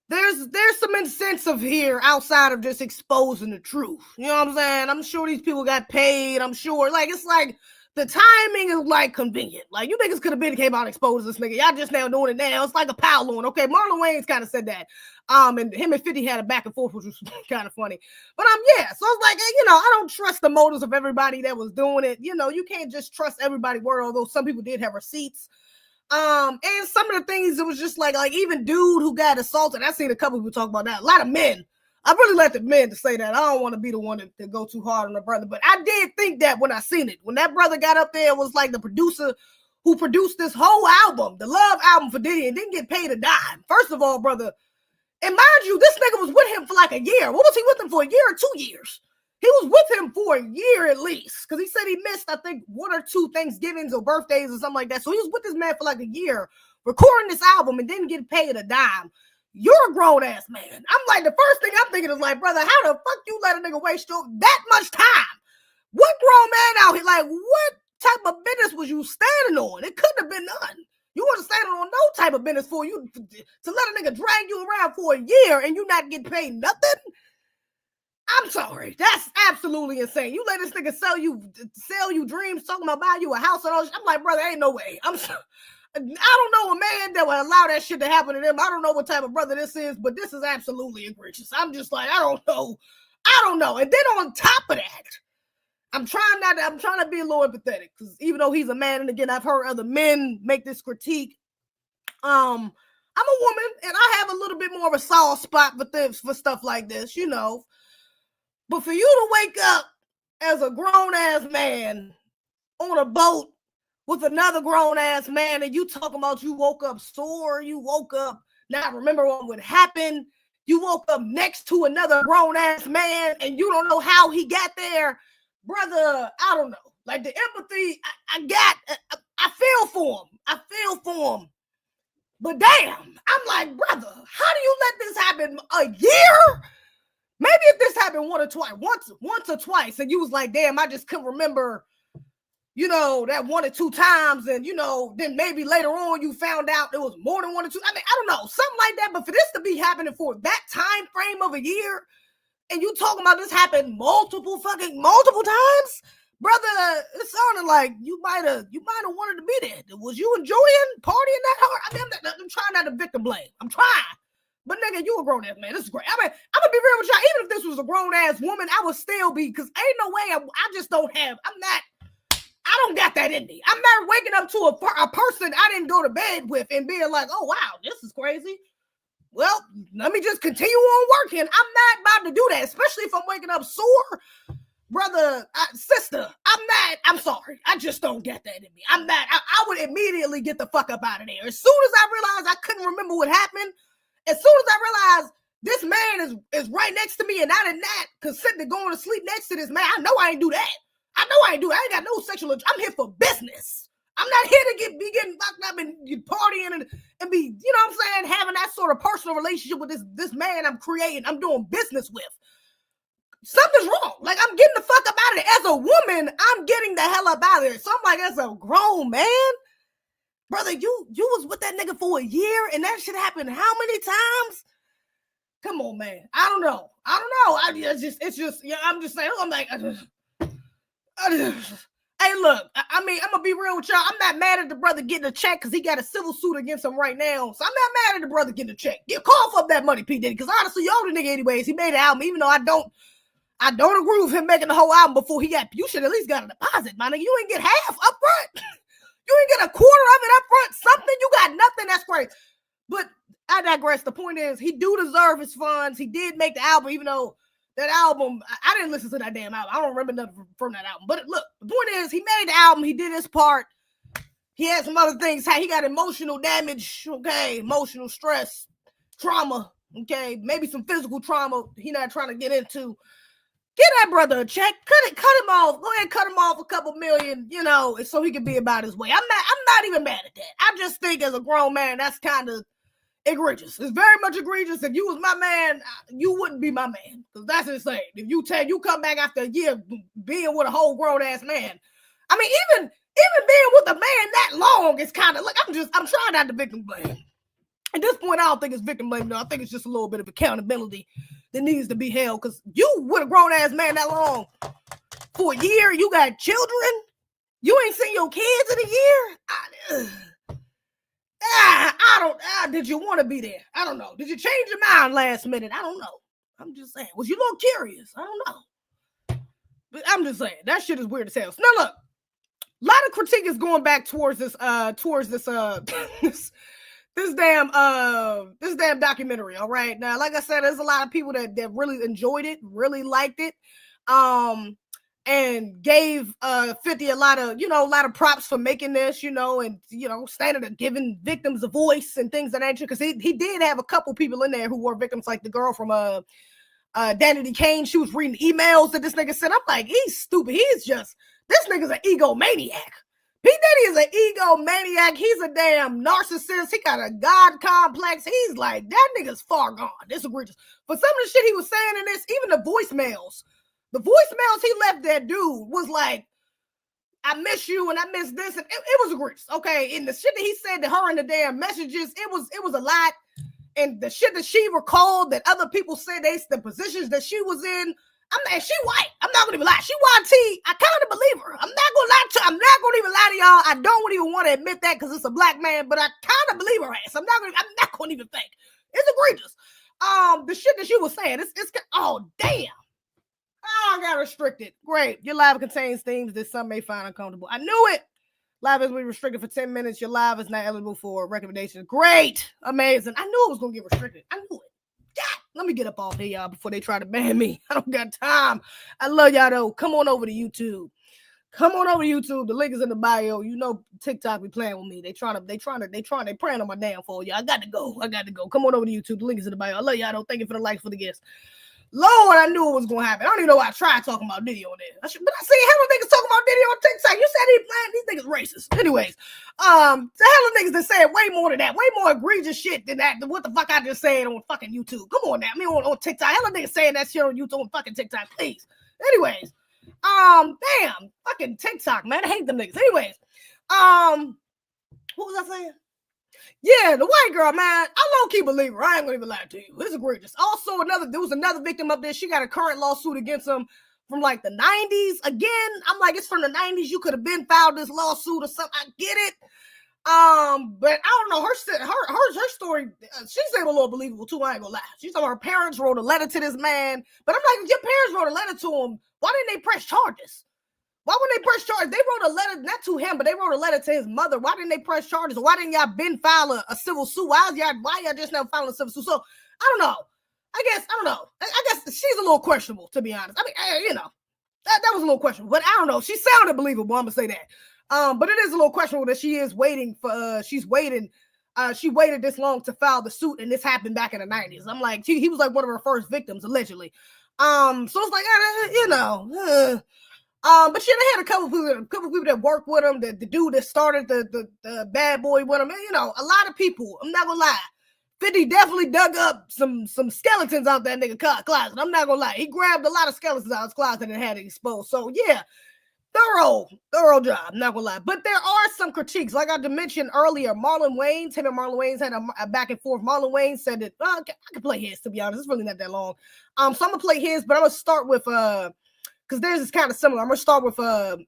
there's some incentive here outside of just exposing the truth. You know what I'm saying? I'm sure these people got paid. I'm sure, like, it's like, the timing is like convenient. Like you niggas could have came out and exposed this nigga. Y'all just now doing it now. It's like a pile on. Okay, Marlon Wayans kind of said that. And him and 50 had a back and forth, which was kind of funny. But yeah, so it's like, you know, I don't trust the motives of everybody that was doing it. You know, you can't just trust everybody's word, although some people did have receipts. And some of the things, it was just like even dude who got assaulted. I seen a couple people talk about that. A lot of men. I really let the men to say that. I don't want to be the one to go too hard on the brother, but I did think that when I seen it, when that brother got up there, it was like the producer who produced this whole album, the Love album for Diddy, and didn't get paid a dime. First of all, brother, and mind you, this nigga was with him for like a year. What was he with him for, a year or 2 years? He was with him for a year at least, because he said he missed, I think, 1 or 2 Thanksgivings or birthdays or something like that. So he was with this man for like a year, recording this album and didn't get paid a dime. You're a grown-ass man. I'm like, the first thing I'm thinking is like, brother, how the fuck you let a nigga waste that much time? What grown man out here, like, what type of business was you standing on? It couldn't have been none. You weren't standing on no type of business for you to let a nigga drag you around for a year and you not get paid nothing? I'm sorry. That's absolutely insane. You let this nigga sell you dreams, talking about buying you a house and all this. I'm like, brother, ain't no way. I don't know a man that would allow that shit to happen to them. I don't know what type of brother this is, but this is absolutely egregious. I'm just like, I don't know. And then on top of that, I'm trying to be a little empathetic, because even though he's a man, and again, I've heard other men make this critique. I'm a woman, and I have a little bit more of a soft spot for stuff like this, you know. But for you to wake up as a grown-ass man on a boat with another grown-ass man, and you talking about you woke up sore, you woke up not remember what would happen, you woke up next to another grown-ass man, and you don't know how he got there, brother, I don't know. Like, the empathy, I feel for him. But damn, I'm like, brother, how do you let this happen a year? Maybe if this happened once or twice, and you was like, damn, I just couldn't remember, you know, that 1 or 2 times, and, you know, then maybe later on you found out there was more than 1 or 2. I mean, I don't know, something like that. But for this to be happening for that time frame of a year, and you talking about this happened multiple times, brother, it sounded like you might have wanted to be there. Was you enjoying partying that hard? I mean, I'm trying not to victim blame. I'm trying. But nigga, you a grown ass man. This is great. I mean, I'm gonna be real with y'all. Even if this was a grown ass woman, I would still be, because ain't no way I don't got that in me. I'm not waking up to a person I didn't go to bed with and being like, oh wow, this is crazy. Well, let me just continue on working. I'm not about to do that, especially if I'm waking up sore. Brother, sister, I'm sorry. I just don't get that in me. I would immediately get the fuck up out of there. As soon as I realized I couldn't remember what happened, as soon as I realized this man is right next to me and I did not consent to going to sleep next to this man, I know I ain't do that. I ain't got no sexual. I'm here for business. I'm not here to be getting locked up and partying and be, you know what I'm saying, having that sort of personal relationship with this man I'm creating, I'm doing business with. Something's wrong. Like, I'm getting the fuck up out of there. As a woman, I'm getting the hell up out of there. So I'm like, as a grown man, brother, you was with that nigga for a year and that shit happened how many times? Come on, man. I don't know. It's just, yeah, I'm just saying, I'm like, hey, look, I mean, I'm gonna be real with y'all. I'm not mad at the brother getting a check because he got a civil suit against him right now. So I'm not mad at the brother getting a check. Call for that money, P. Diddy, because honestly, you owe the nigga anyways. He made an album, even though I don't agree with him making the whole album before you should at least got a deposit, my nigga. You ain't get half up front. You ain't get a quarter of it up front. Something, you got nothing. That's great. But I digress. The point is, he do deserve his funds. He did make the album, even though that album, I didn't listen to that damn album. I don't remember nothing from that album. But look, the point is, he made the album. He did his part. He had some other things. He got emotional damage, okay, emotional stress, trauma, okay, maybe some physical trauma he not trying to get into. Get that brother a check. Cut him off. Go ahead and cut him off a couple million, you know, so he can be about his way. I'm not even mad at that. I just think as a grown man, that's kind of egregious. It's very much egregious. If you was my man, you wouldn't be my man, because that's insane. If you come back after a year being with a whole grown ass man, I mean, even being with a man that long is kind of like, I'm trying not to victim blame. At this point, I don't think it's victim blame. No, I think it's just a little bit of accountability that needs to be held, because you with a grown ass man that long for a year, you got children, You ain't seen your kids in a year? Did you want to be there? I don't know. Did you change your mind last minute? I don't know. I'm just saying. Was you a little curious? I don't know. But I'm just saying that shit is weird as hell. So now look, a lot of critique is going back towards this this damn documentary. All right. Now, like I said, there's a lot of people that really enjoyed it, really liked it. And gave 50 a lot of props for making this, and standing there giving victims a voice and things of that nature. Because he did have a couple people in there who were victims, like the girl from Danity Kane. She was reading emails that this nigga sent. I'm like, he's stupid. This nigga's an egomaniac. P. Diddy is an egomaniac. He's a damn narcissist. He got a God complex. He's like, that nigga's far gone. This is egregious. For some of the shit he was saying in this, even the voicemails he left that dude was like, I miss you and I miss this. And it was egregious. Okay. And the shit that he said to her in the damn messages, it was a lot. And the shit that she recalled that other people said, the positions that she was in, she white. I'm not gonna even lie. She YT. I kind of believe her. I'm not gonna even lie to y'all. I don't even want to admit that because it's a black man, but I kind of believe her ass. I'm not gonna even think. It's egregious. The shit that she was saying, it's oh damn. Oh, I got restricted. Great. Your live contains themes that some may find uncomfortable. I knew it. Live has been restricted for 10 minutes. Your live is not eligible for recommendations. Great. Amazing. I knew it was going to get restricted. I knew it. Yeah. Let me get up off here, y'all, before they try to ban me. I don't got time. I love y'all, though. Come on over to YouTube. The link is in the bio. TikTok be playing with me. They praying on my downfall. Y'all, I got to go. Come on over to YouTube. The link is in the bio. I love y'all, though. Thank you for the likes, for the gifts. Lord, I knew it was going to happen. I don't even know why I tried talking about Diddy on there. But I see hella niggas talking about Diddy on TikTok. You said these niggas racist. Anyways, the hella niggas that said way more than that, way more egregious shit than that, than what the fuck I just said on fucking YouTube. Come on now. I mean, on TikTok. Hella niggas saying that shit on YouTube on fucking TikTok, please. Anyways, damn, fucking TikTok, man. I hate them niggas. Anyways, what was I saying? Yeah, the white girl, man. I low-key believe her. I ain't gonna even lie to you. It's egregious. Also, there was another victim up there. She got a current lawsuit against him from like the 90s. Again, I'm like, it's from the 90s. You could have been filed this lawsuit or something. I get it. But I don't know. Her story, she's a little believable too. I ain't gonna lie. She's talking about her parents wrote a letter to this man. But I'm like, if your parents wrote a letter to him, why didn't they press charges? Why wouldn't they press charges? They wrote a letter, not to him, but they wrote a letter to his mother. Why didn't they press charges? Why didn't y'all file a civil suit? Why y'all just now filing a civil suit? So I don't know. I don't know. I guess she's a little questionable, to be honest. I mean, that was a little questionable, but I don't know. She sounded believable. I'm gonna say that. But it is a little questionable that she is waiting for. She waited this long to file the suit, and this happened back in the 90s. I'm like, he was like one of her first victims, allegedly. So it's like, but she had a couple people that worked with him. The dude that started the bad boy with him. And, a lot of people. I'm not gonna lie. 50 definitely dug up some skeletons out that nigga closet. I'm not gonna lie. He grabbed a lot of skeletons out his closet and had it exposed. So yeah, thorough job. I'm not gonna lie. But there are some critiques. Like I mentioned earlier, Marlon Wayans, him and Marlon Wayans had a back and forth. Marlon Wayans said that I can play his, to be honest. It's really not that long. So I'm gonna play his, but I'm gonna start with because theirs is kind of similar. I'm gonna start with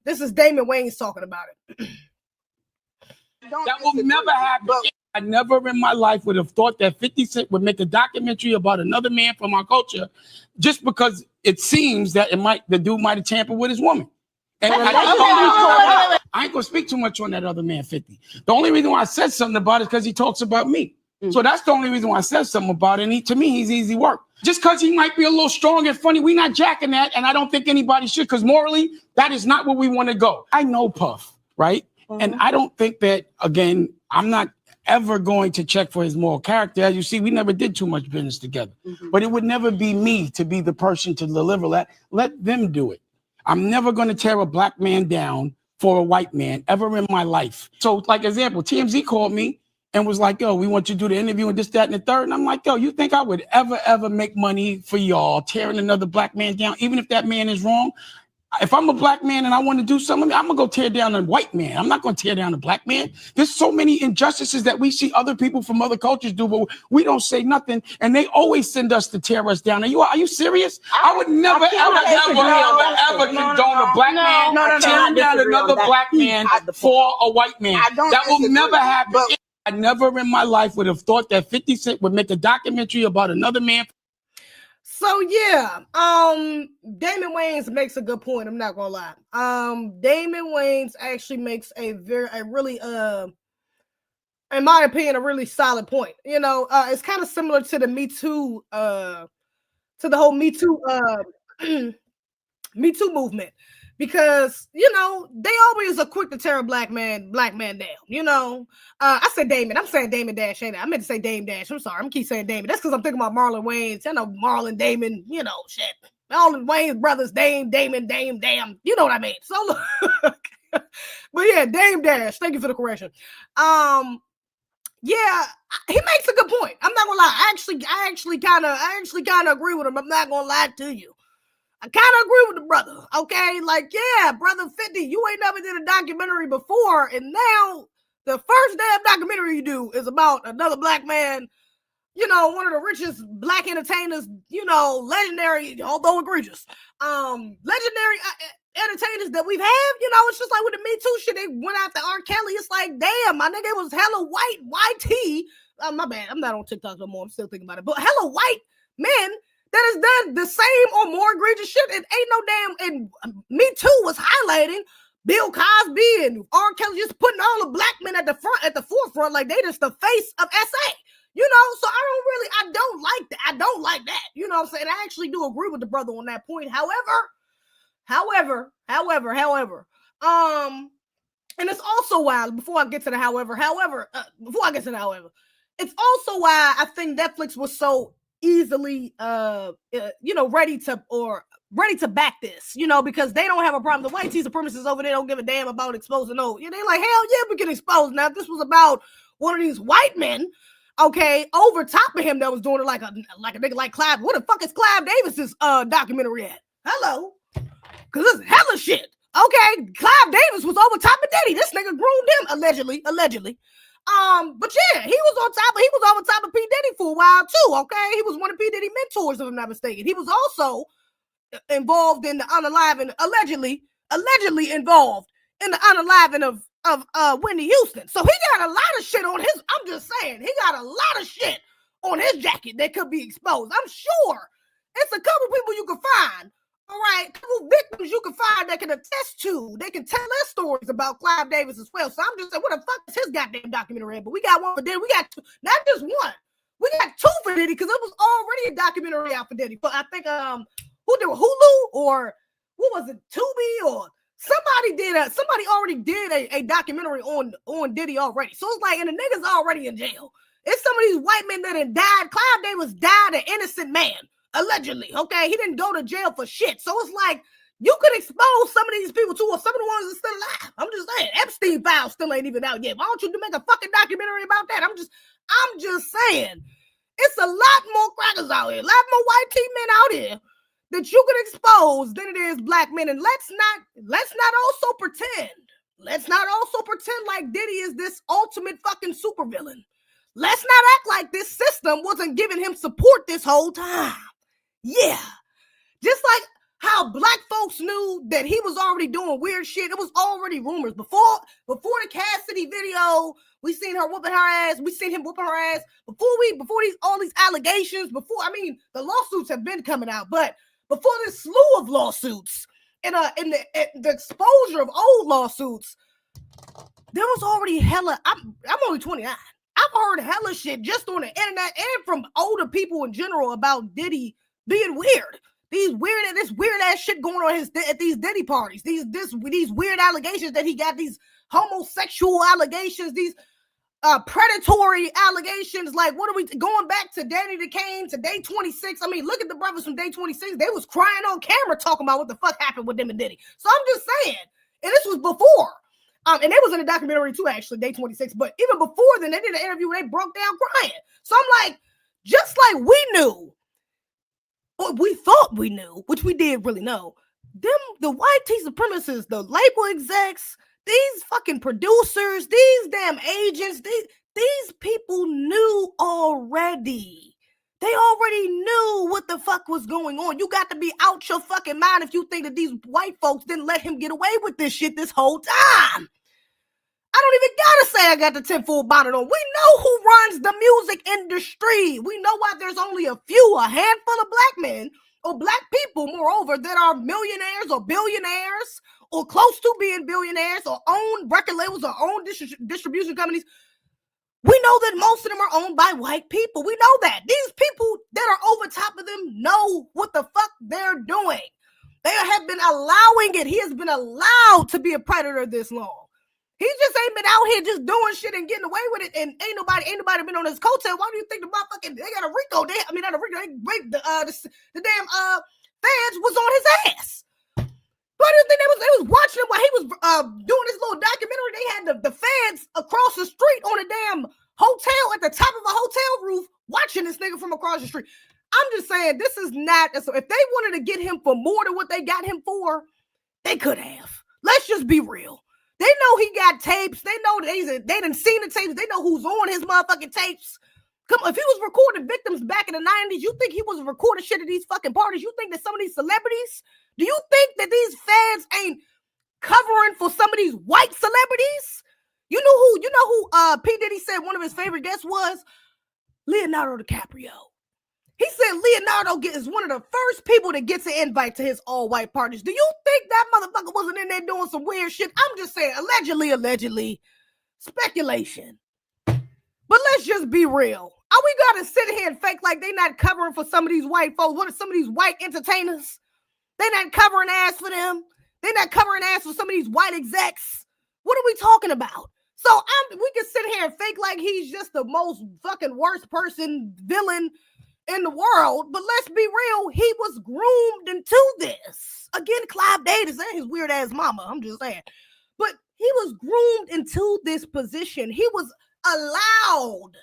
this is Damon Wayans talking about it. That will never happen. I never in my life would have thought that 50 Cent would make a documentary about another man from our culture just because it seems that the dude might have tampered with his woman. And I ain't gonna speak too much on that other man, 50. The only reason why I said something about it is because he talks about me. So that's the only reason why I said something about it. And to me, he's easy work. Just because he might be a little strong and funny, we're not jacking that. And I don't think anybody should, because morally, that is not where we want to go. I know Puff, right? And I don't think that, again, I'm not ever going to check for his moral character. As you see, we never did too much business together. But it would never be me to be the person to deliver that. Let them do it. I'm never going to tear a black man down for a white man ever in my life. So, like example, TMZ called me and was like, yo, we want you to do the interview and this, that, and the third. And I'm like, yo, you think I would ever make money for y'all tearing another black man down, even if that man is wrong? If I'm a black man and I want to do something, I'm gonna go tear down a white man. I'm not gonna tear down a black man. There's so many injustices that we see other people from other cultures do, but we don't say nothing, and they always send us to tear us down. Are you serious? I would never, ever condone a black man tearing down another black man for a white man. That will never happen. I never in my life would have thought that 50 Cent would make a documentary about another man. So yeah, Damon Wayans makes a good point. I'm not gonna lie. Damon Wayans actually makes a really, in my opinion, a really solid point. You know, it's kind of similar to the Me Too, to the whole Me Too, Me Too movement, because you know they always are quick to tear a black man down. You know, I said Damon. I'm saying Damon Dash. Ain't I meant to say Dame Dash. I'm sorry. I'm keep saying Damon. That's because I'm thinking about Marlon Wayans. I know Marlon, Damon. You know, shit. All the Wayans brothers. Damon, Damn. You know what I mean. So, but yeah, Dame Dash. Thank you for the correction. Yeah, he makes a good point. I'm not gonna lie. I actually kind of agree with him. I'm not gonna lie to you. I kind of agree with the brother, okay? Like, yeah, brother 50, you ain't never did a documentary before, and now the first damn documentary you do is about another black man, you know, one of the richest black entertainers, you know, legendary, although egregious, legendary entertainers that we've had. You know, it's just like with the Me Too shit, they went after R. Kelly. It's like, damn, my nigga, it was hella white, YT. My bad, I'm not on TikTok no more, I'm still thinking about it, but hella white men that has done the same or more egregious shit. It ain't no damn, and Me Too was highlighting Bill Cosby and R. Kelly, just putting all the black men at the forefront, like they just the face of SA. You know, so I don't like that. I don't like that. You know what I'm saying? I actually do agree with the brother on that point. However, and it's also why, before I get to the however, it's also why I think Netflix was so easily you know, ready to back this, you know, because they don't have a problem. The white supremacists over there don't give a damn about exposing no. Yeah, they like, hell yeah, we can expose. Now, if this was about one of these white men, okay, over top of him that was doing it like a nigga like Clive. What the fuck is Clive Davis's documentary at? Hello, because it's hella shit. Okay, Clive Davis was over top of Diddy. This nigga groomed him allegedly. But yeah, he was over top of P. Diddy for a while too. Okay, he was one of P. Diddy mentors, if I'm not mistaken. He was also involved in the unaliving, allegedly involved in the unaliving of Whitney Houston. So he got a lot of shit on his. I'm just saying, he got a lot of shit on his jacket that could be exposed. I'm sure it's a couple people you can find. All right, a couple victims you can find that can attest to, they can tell their stories about Clive Davis as well. So I'm just saying, what the fuck is his goddamn documentary? But we got one for Diddy. We got two, not just one. We got two for Diddy because it was already a documentary out for Diddy. But I think who did Hulu or what was it, Tubi or somebody already did a documentary on Diddy already. So it's like, and the nigga's already in jail. It's some of these white men that had died. Clive Davis died an innocent man. Allegedly, okay? He didn't go to jail for shit. So it's like, you could expose some of these people too, or some of the ones that are still alive. I'm just saying, Epstein files still ain't even out yet. Why don't you make a fucking documentary about that? I'm just saying, it's a lot more crackers out here, a lot more white tea men out here that you can expose than it is black men. And let's not also pretend like Diddy is this ultimate fucking supervillain. Let's not act like this system wasn't giving him support this whole time. Yeah, just like how black folks knew that he was already doing weird shit. It was already rumors before the Cassidy video. We seen her whooping her ass. We seen him whooping her ass before all these allegations. The lawsuits have been coming out, but before this slew of lawsuits and the exposure of old lawsuits, there was already hella. I'm only 29. I've heard hella shit just on the internet and from older people in general about Diddy being weird. This weird ass shit going on at these Diddy parties. These weird allegations that he got, these homosexual allegations, these predatory allegations. Like, what are we going back to Danny the Kane to day 26? I mean, look at the brothers from day 26. They was crying on camera talking about what the fuck happened with them and Diddy. So I'm just saying, and this was before. And they was in a documentary too, actually, day 26. But even before then, they did an interview where they broke down crying. So I'm like, just like we knew, or we thought we knew, which we did really know, the white supremacists, the label execs, these fucking producers, these damn agents, these people knew already. They already knew what the fuck was going on. You got to be out your fucking mind if you think that these white folks didn't let him get away with this shit this whole time. I don't even gotta say I got the tinfoil bonnet on. We know who runs the music industry. We know why there's only a handful of black men or black people, moreover, that are millionaires or billionaires or close to being billionaires or own record labels or own distribution companies. We know that most of them are owned by white people. We know that. These people that are over top of them know what the fuck they're doing. They have been allowing it. He has been allowed to be a predator this long. He just ain't been out here just doing shit and getting away with it, and ain't nobody been on his coattail. Why do you think the motherfucking they got a Rico? Not a Rico. They raped the damn feds was on his ass. Why do you think they was watching him while he was doing this little documentary? They had the feds across the street on a damn hotel at the top of a hotel roof watching this nigga from across the street. I'm just saying this is not. So if they wanted to get him for more than what they got him for, they could have. Let's just be real. They know he got tapes. They know they done seen the tapes. They know who's on his motherfucking tapes. Come on, if he was recording victims back in the 90s, you think he was recording shit at these fucking parties? You think that some of these celebrities, do you think that these fans ain't covering for some of these white celebrities? You know who P. Diddy said one of his favorite guests was? Leonardo DiCaprio. He said Leonardo is one of the first people that gets an invite to his all-white parties. Do you think that motherfucker wasn't in there doing some weird shit? I'm just saying, allegedly, speculation. But let's just be real. Are we gotta sit here and fake like they not covering for some of these white folks? What are some of these white entertainers? They not covering ass for them. They not covering ass for some of these white execs. What are we talking about? So we can sit here and fake like he's just the most fucking worst villain in the world, but let's be real, he was groomed into this. Again, Clive Davis and his weird ass mama, I'm just saying. But he was groomed into this position. He was allowed.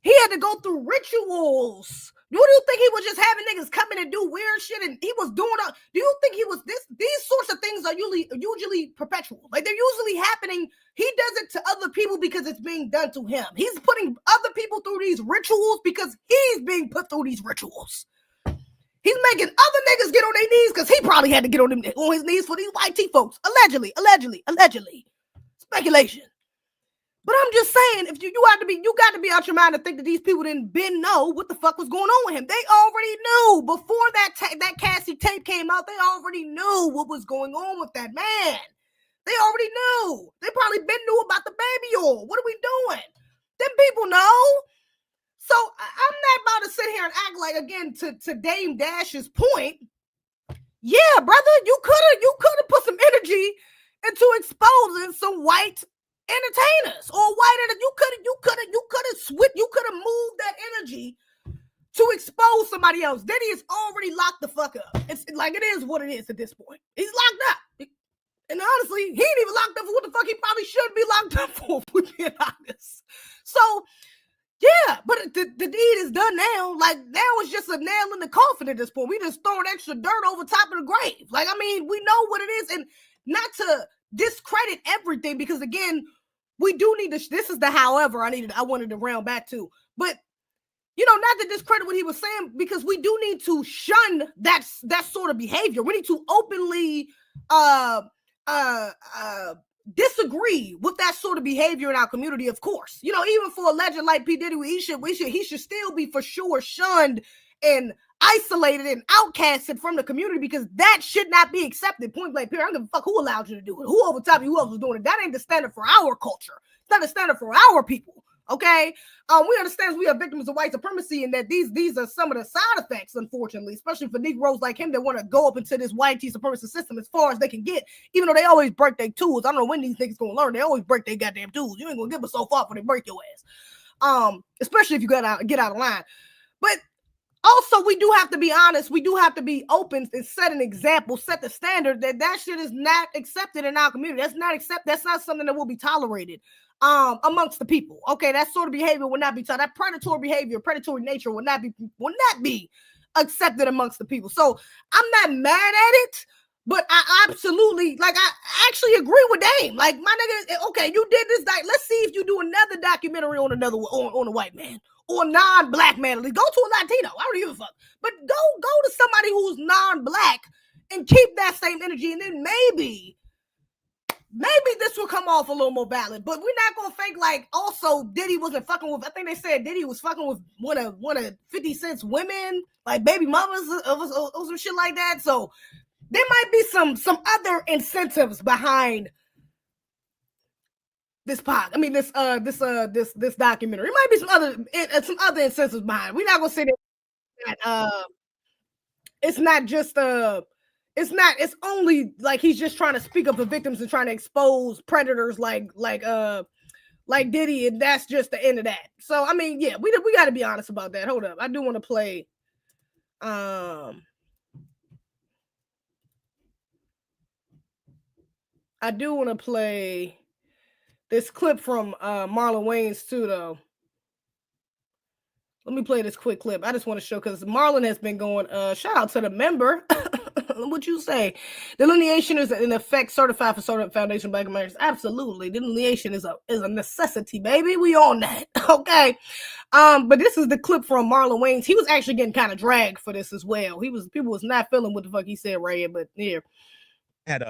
He had to go through rituals. Do you think he was just having niggas come in and do weird shit and he was doing do you think he was these sorts of things are usually perpetual. Like they're usually happening. He does it to other people because it's being done to him. He's putting other people through these rituals because he's being put through these rituals. He's making other niggas get on their knees because he probably had to get on his knees for these white T folks. Allegedly. Speculation. But I'm just saying, if you got to be out your mind to think that these people didn't know what the fuck was going on with him. They already knew before that Cassie tape came out. They already knew what was going on with that man. They already knew. They probably been knew about the baby oil. What are we doing? Them people know. So I'm not about to sit here and act like, again, to Dame Dash's point. Yeah, brother, you could have put some energy into exposing some white entertainers or you could have moved that energy to expose somebody else. Diddy is already locked the fuck up. It's like it is what it is at this point. He's locked up. And honestly, he ain't even locked up for what the fuck he probably should be locked up for, if we're being honest. So yeah, but the deed is done now. Like now it's just a nail in the coffin at this point. We just throwing extra dirt over top of the grave. Like, I mean, we know what it is, and not to discredit everything, because again, we do need to, this is the however I wanted to round back to, but not to discredit what he was saying, because we do need to shun that sort of behavior. We need to openly disagree with that sort of behavior in our community, of course. Even for a legend like P. Diddy, he should still be for sure shunned and isolated and outcasted from the community, because that should not be accepted. Point blank period. I don't give a fuck who allowed you to do it, who over top of you, who else was doing it. That ain't the standard for our culture. It's not the standard for our people. Okay, we understand we are victims of white supremacy, and that these are some of the side effects, unfortunately, especially for Negroes like him that want to go up into this white supremacist system as far as they can get, even though they always break their tools. I don't know when these niggas gonna learn. They always break their goddamn tools. You ain't gonna get them so far before they break your ass. Especially if you get out of line. But also, we do have to be honest. We do have to be open and set an example, set the standard that shit is not accepted in our community. That's not something that will be tolerated amongst the people. Okay, that sort of behavior will not be tolerated. That predatory behavior, predatory nature will not be accepted amongst the people. So I'm not mad at it, But I absolutely, like, I actually agree with Dame. Like, my nigga, okay, you did this. Let's see if you do another documentary on on a white man or a non-black man. At least go to a Latino. I don't give a fuck. But go to somebody who's non-black and keep that same energy, and then maybe this will come off a little more valid. But we're not gonna fake like also Diddy wasn't fucking with. I think they said Diddy was fucking with one of 50 Cent's women, like baby mamas or some shit like that. So there might be some other incentives behind this this documentary. It might be some other incentives behind. We're not gonna say that it's not just it's only like he's just trying to speak up for victims and trying to expose predators like Diddy, and that's just the end of that. So I mean, yeah, we got to be honest about that. Hold up, I do want to play. I do want to play this clip from Marlon Wayans too, though. Let me play this quick clip. I just want to show because Marlon has been going. Shout out to the member. What you say? Delineation is in effect certified for Certified Foundation Black Americans. Absolutely, delineation is a necessity, baby. We on that, okay? But this is the clip from Marlon Wayans. He was actually getting kind of dragged for this as well. People was not feeling what the fuck he said right here, but here. Had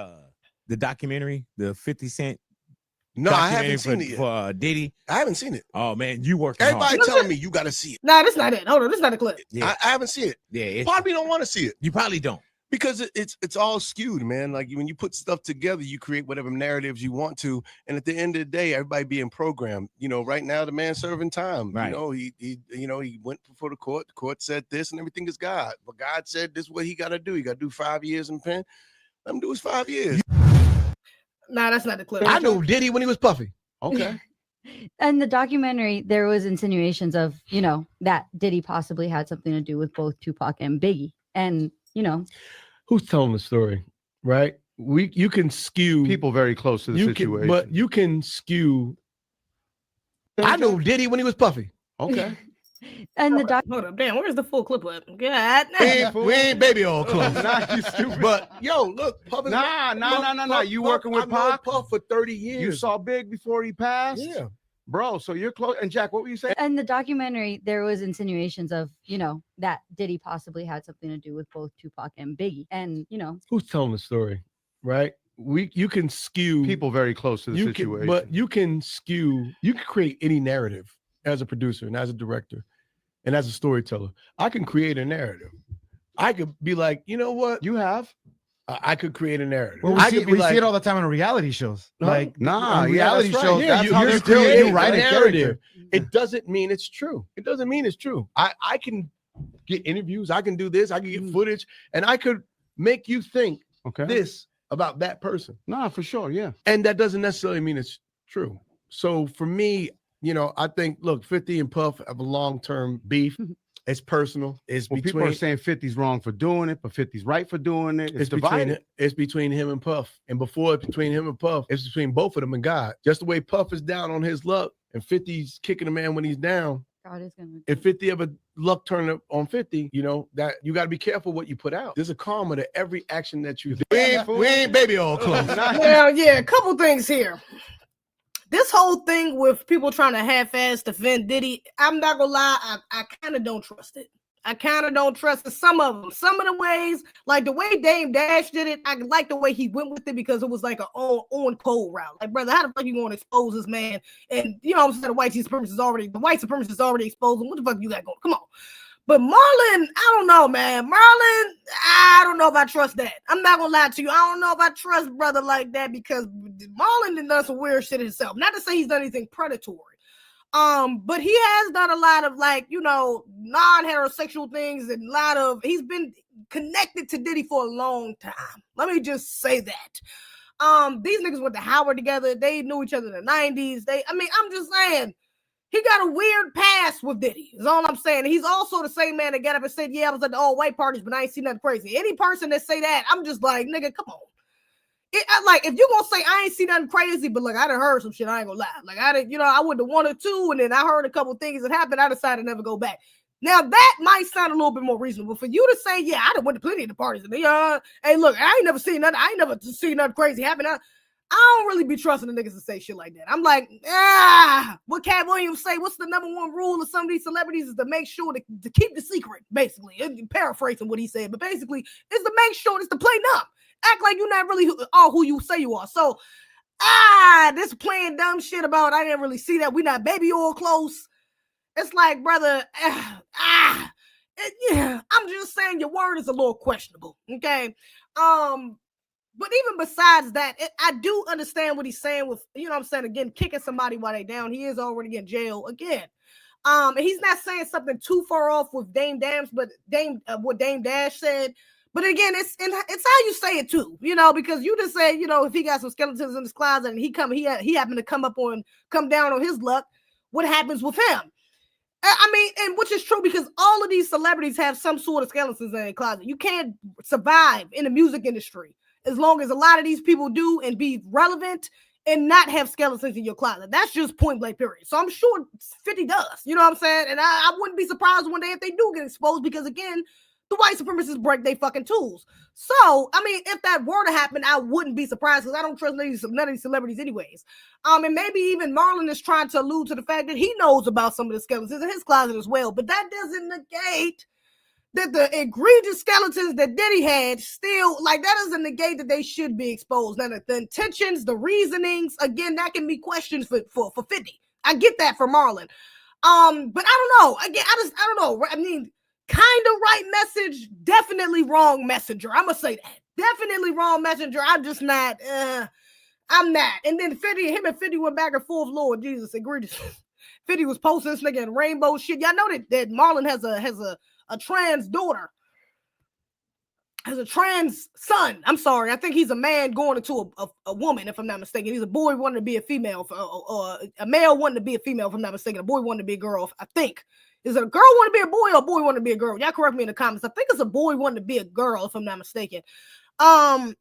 the documentary, the 50 Cent. No, I haven't seen it yet. For Diddy. I haven't seen it. Oh man, you working Everybody hard. telling me you got to see it. Nah, that's not it. Hold on, this is not a clip. Yeah. I haven't seen it. Yeah, Probably don't want to see it. You probably don't. Because it's all skewed, man. Like when you put stuff together, you create whatever narratives you want to, and at the end of the day, everybody being programmed. You know, right now the man's serving time. Right. You know, he went before the court. The court said this, and everything is God. But God said this is what he got to do. He got to do 5 years in pen. Let him do his 5 years. Nah, that's not the clip. I knew Diddy when he was puffy. Okay. And the documentary, there was insinuations of, that Diddy possibly had something to do with both Tupac and Biggie. And, who's telling the story, right? You can skew people very close to the situation. But you can skew. I knew Diddy when he was puffy. Okay. And the hold up, damn, where's the full clip of it? God, we ain't baby all close. Nah, you stupid. But yo, look, Puff is nah. You working with Pac? Puff for 30 years. You saw Big before he passed? Yeah. Bro, so you're close. And Jack, what were you saying? And the documentary, there was insinuations of, that Diddy possibly had something to do with both Tupac and Biggie. And, who's telling the story, right? You can skew people very close to the situation. But you can skew, you can create any narrative as a producer and as a director and as a storyteller. I can create a narrative. I could be like, you know what? You have. I could create a narrative. Well, we see it all the time on reality shows. Reality Yeah, shows. That's how you create you write a narrative. It doesn't mean it's true. It doesn't mean it's true. I can get interviews. I can do this. I can get footage, and I could make you think this about that person. Nah, for sure. Yeah. And that doesn't necessarily mean it's true. So for me, I think, look, 50 and Puff have a long-term beef. It's personal. People are saying 50's wrong for doing it, but 50's right for doing it. It's divided. It's between him and Puff. And before it's between him and Puff, it's between both of them and God. Just the way Puff is down on his luck and 50's kicking a man when he's down. God is gonna. If 50 ever luck turn up on 50, that you got to be careful what you put out. There's a karma to every action that you do. We ain't baby all close. Well, yeah, a couple things here. This whole thing with people trying to half-ass defend Diddy, I'm not gonna lie, I kind of don't trust it. I kind of don't trust it. Some of them, some of the ways, like the way Dame Dash did it, I like the way he went with it because it was like an on cold route. Like, brother, how the fuck you going to expose this man? And I'm saying the white supremacists is already exposed him. What the fuck you got going? Come on. But Marlon, I don't know, man. Marlon, I don't know if I trust that. I'm not gonna lie to you. I don't know if I trust brother like that because Marlon done some weird shit himself. Not to say he's done anything predatory. But he has done a lot of non-heterosexual things and he's been connected to Diddy for a long time. Let me just say that. These niggas went to Howard together. They knew each other in the 90s. I'm just saying. He got a weird past with Diddy, is all I'm saying. He's also the same man that got up and said, yeah, I was at the all-white parties, but I ain't seen nothing crazy. Any person that say that, I'm just like, nigga, come on. If you're going to say I ain't seen nothing crazy, but look, I done heard some shit, I ain't going to lie. Like, I went to one or two, and then I heard a couple things that happened. I decided to never go back. Now that might sound a little bit more reasonable for you to say, yeah, I done went to plenty of the parties. And hey, look, I ain't never seen nothing crazy happen. I don't really be trusting the niggas to say shit like that. I'm like, what Cat Williams say? What's the number one rule of some of these celebrities is to make sure to keep the secret, basically. Paraphrasing what he said, but basically, is to make sure it's to play dumb. Act like you're not really all who you say you are. So, this playing dumb shit about I didn't really see that. We not baby oil close. It's like, brother, I'm just saying your word is a little questionable, okay? But even besides that, I do understand what he's saying with, you know what I'm saying, again, kicking somebody while they down. He is already in jail again. And he's not saying something too far off with Dame Dash, but what Dame Dash said. But again, it's how you say it too, you know, because you just say, you know, if he got some skeletons in his closet and he happened to come down on his luck, what happens with him? I mean, and which is true because all of these celebrities have some sort of skeletons in their closet. You can't survive in the music industry as long as a lot of these people do and be relevant and not have skeletons in your closet. That's just point blank period. So I'm sure 50 does, you know what I'm saying? And I wouldn't be surprised one day if they do get exposed because, again, the white supremacists break their fucking tools. So, I mean, if that were to happen, I wouldn't be surprised because I don't trust none of these celebrities anyways. And maybe even Marlon is trying to allude to the fact that he knows about some of the skeletons in his closet as well. But that doesn't negate that the egregious skeletons that Diddy had still, like, that doesn't negate that they should be exposed. Now, the intentions, the reasonings, again, that can be questions for 50. I get that for Marlon. But I don't know. Again, I don't know. I mean, kind of right message, definitely wrong messenger. I'm gonna say that. Definitely wrong messenger. I'm just not, I'm not. And then 50 went back and forth. Lord Jesus, egregious. 50 was posting this nigga in rainbow shit. Y'all know that Marlon has a trans daughter. Has a trans son. I'm sorry. I think he's a man going into a woman, if I'm not mistaken. He's a boy wanting to be a female, or a male wanting to be a female, if I'm not mistaken. A boy wanting to be a girl, I think. Is it a girl want to be a boy or a boy want to be a girl? Y'all correct me in the comments. I think it's a boy wanting to be a girl, if I'm not mistaken. And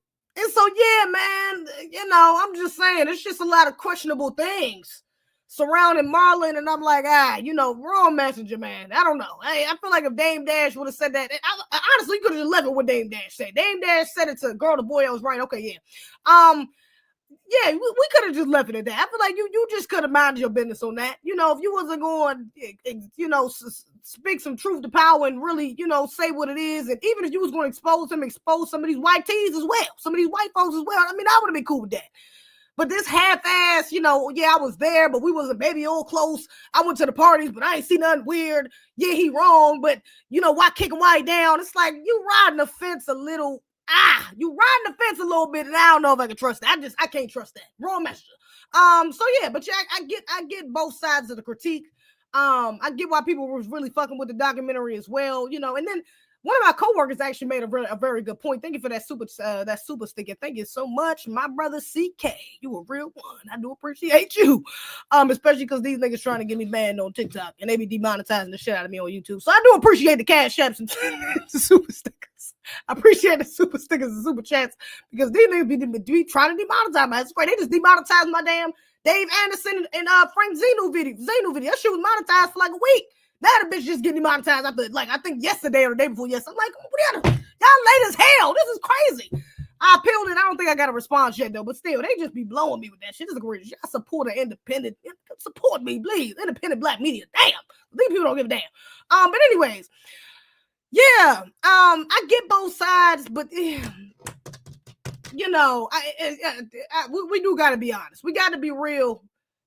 so, yeah, man, you know, I'm just saying, it's just a lot of questionable things surrounding Marlon, and I'm like, you know, wrong messenger, man. I don't know. I feel like if Dame Dash would have said that, I honestly could have just left it what Dame Dash said. Dame Dash said it to girl, the boy, I was right. Okay, yeah. Yeah, we could have just left it at that. I feel like you just could have minded your business on that. You know, if you wasn't going, you know, speak some truth to power and really, you know, say what it is. And even if you was going to expose some of these white tees as well, some of these white folks as well. I mean, I would have been cool with that. But this half-ass, you know, yeah, I was there, but we wasn't baby all close. I went to the parties, but I ain't see nothing weird. Yeah, he wrong, but, you know, why kick him white down? It's like you riding the fence a little. You riding the fence a little bit, and I don't know if I can trust that. I can't trust that. Wrong messenger. So yeah, but yeah, I get both sides of the critique. I get why people was really fucking with the documentary as well, you know. And then one of my coworkers actually made a very good point. Thank you for that super sticker. Thank you so much, my brother CK. You a real one. I do appreciate you. Especially because these niggas trying to get me banned on TikTok and they be demonetizing the shit out of me on YouTube. So I do appreciate the cash apps and the super stickers. I appreciate the super stickers and super chats because these niggas be trying to demonetize my. They just demonetized my damn Dave Anderson and Frank Zeno video. That shit was monetized for like a week. Now the bitch just getting demonetized after, like, I think yesterday or the day before yesterday. I'm like, y'all late as hell. This is crazy. I appealed it. I don't think I got a response yet, though. But still, they just be blowing me with that shit. This is great. Y'all support an independent. Support me, please. Independent black media. Damn. These people don't give a damn. But anyways, yeah. I get both sides, but you know, we do got to be honest. We got to be real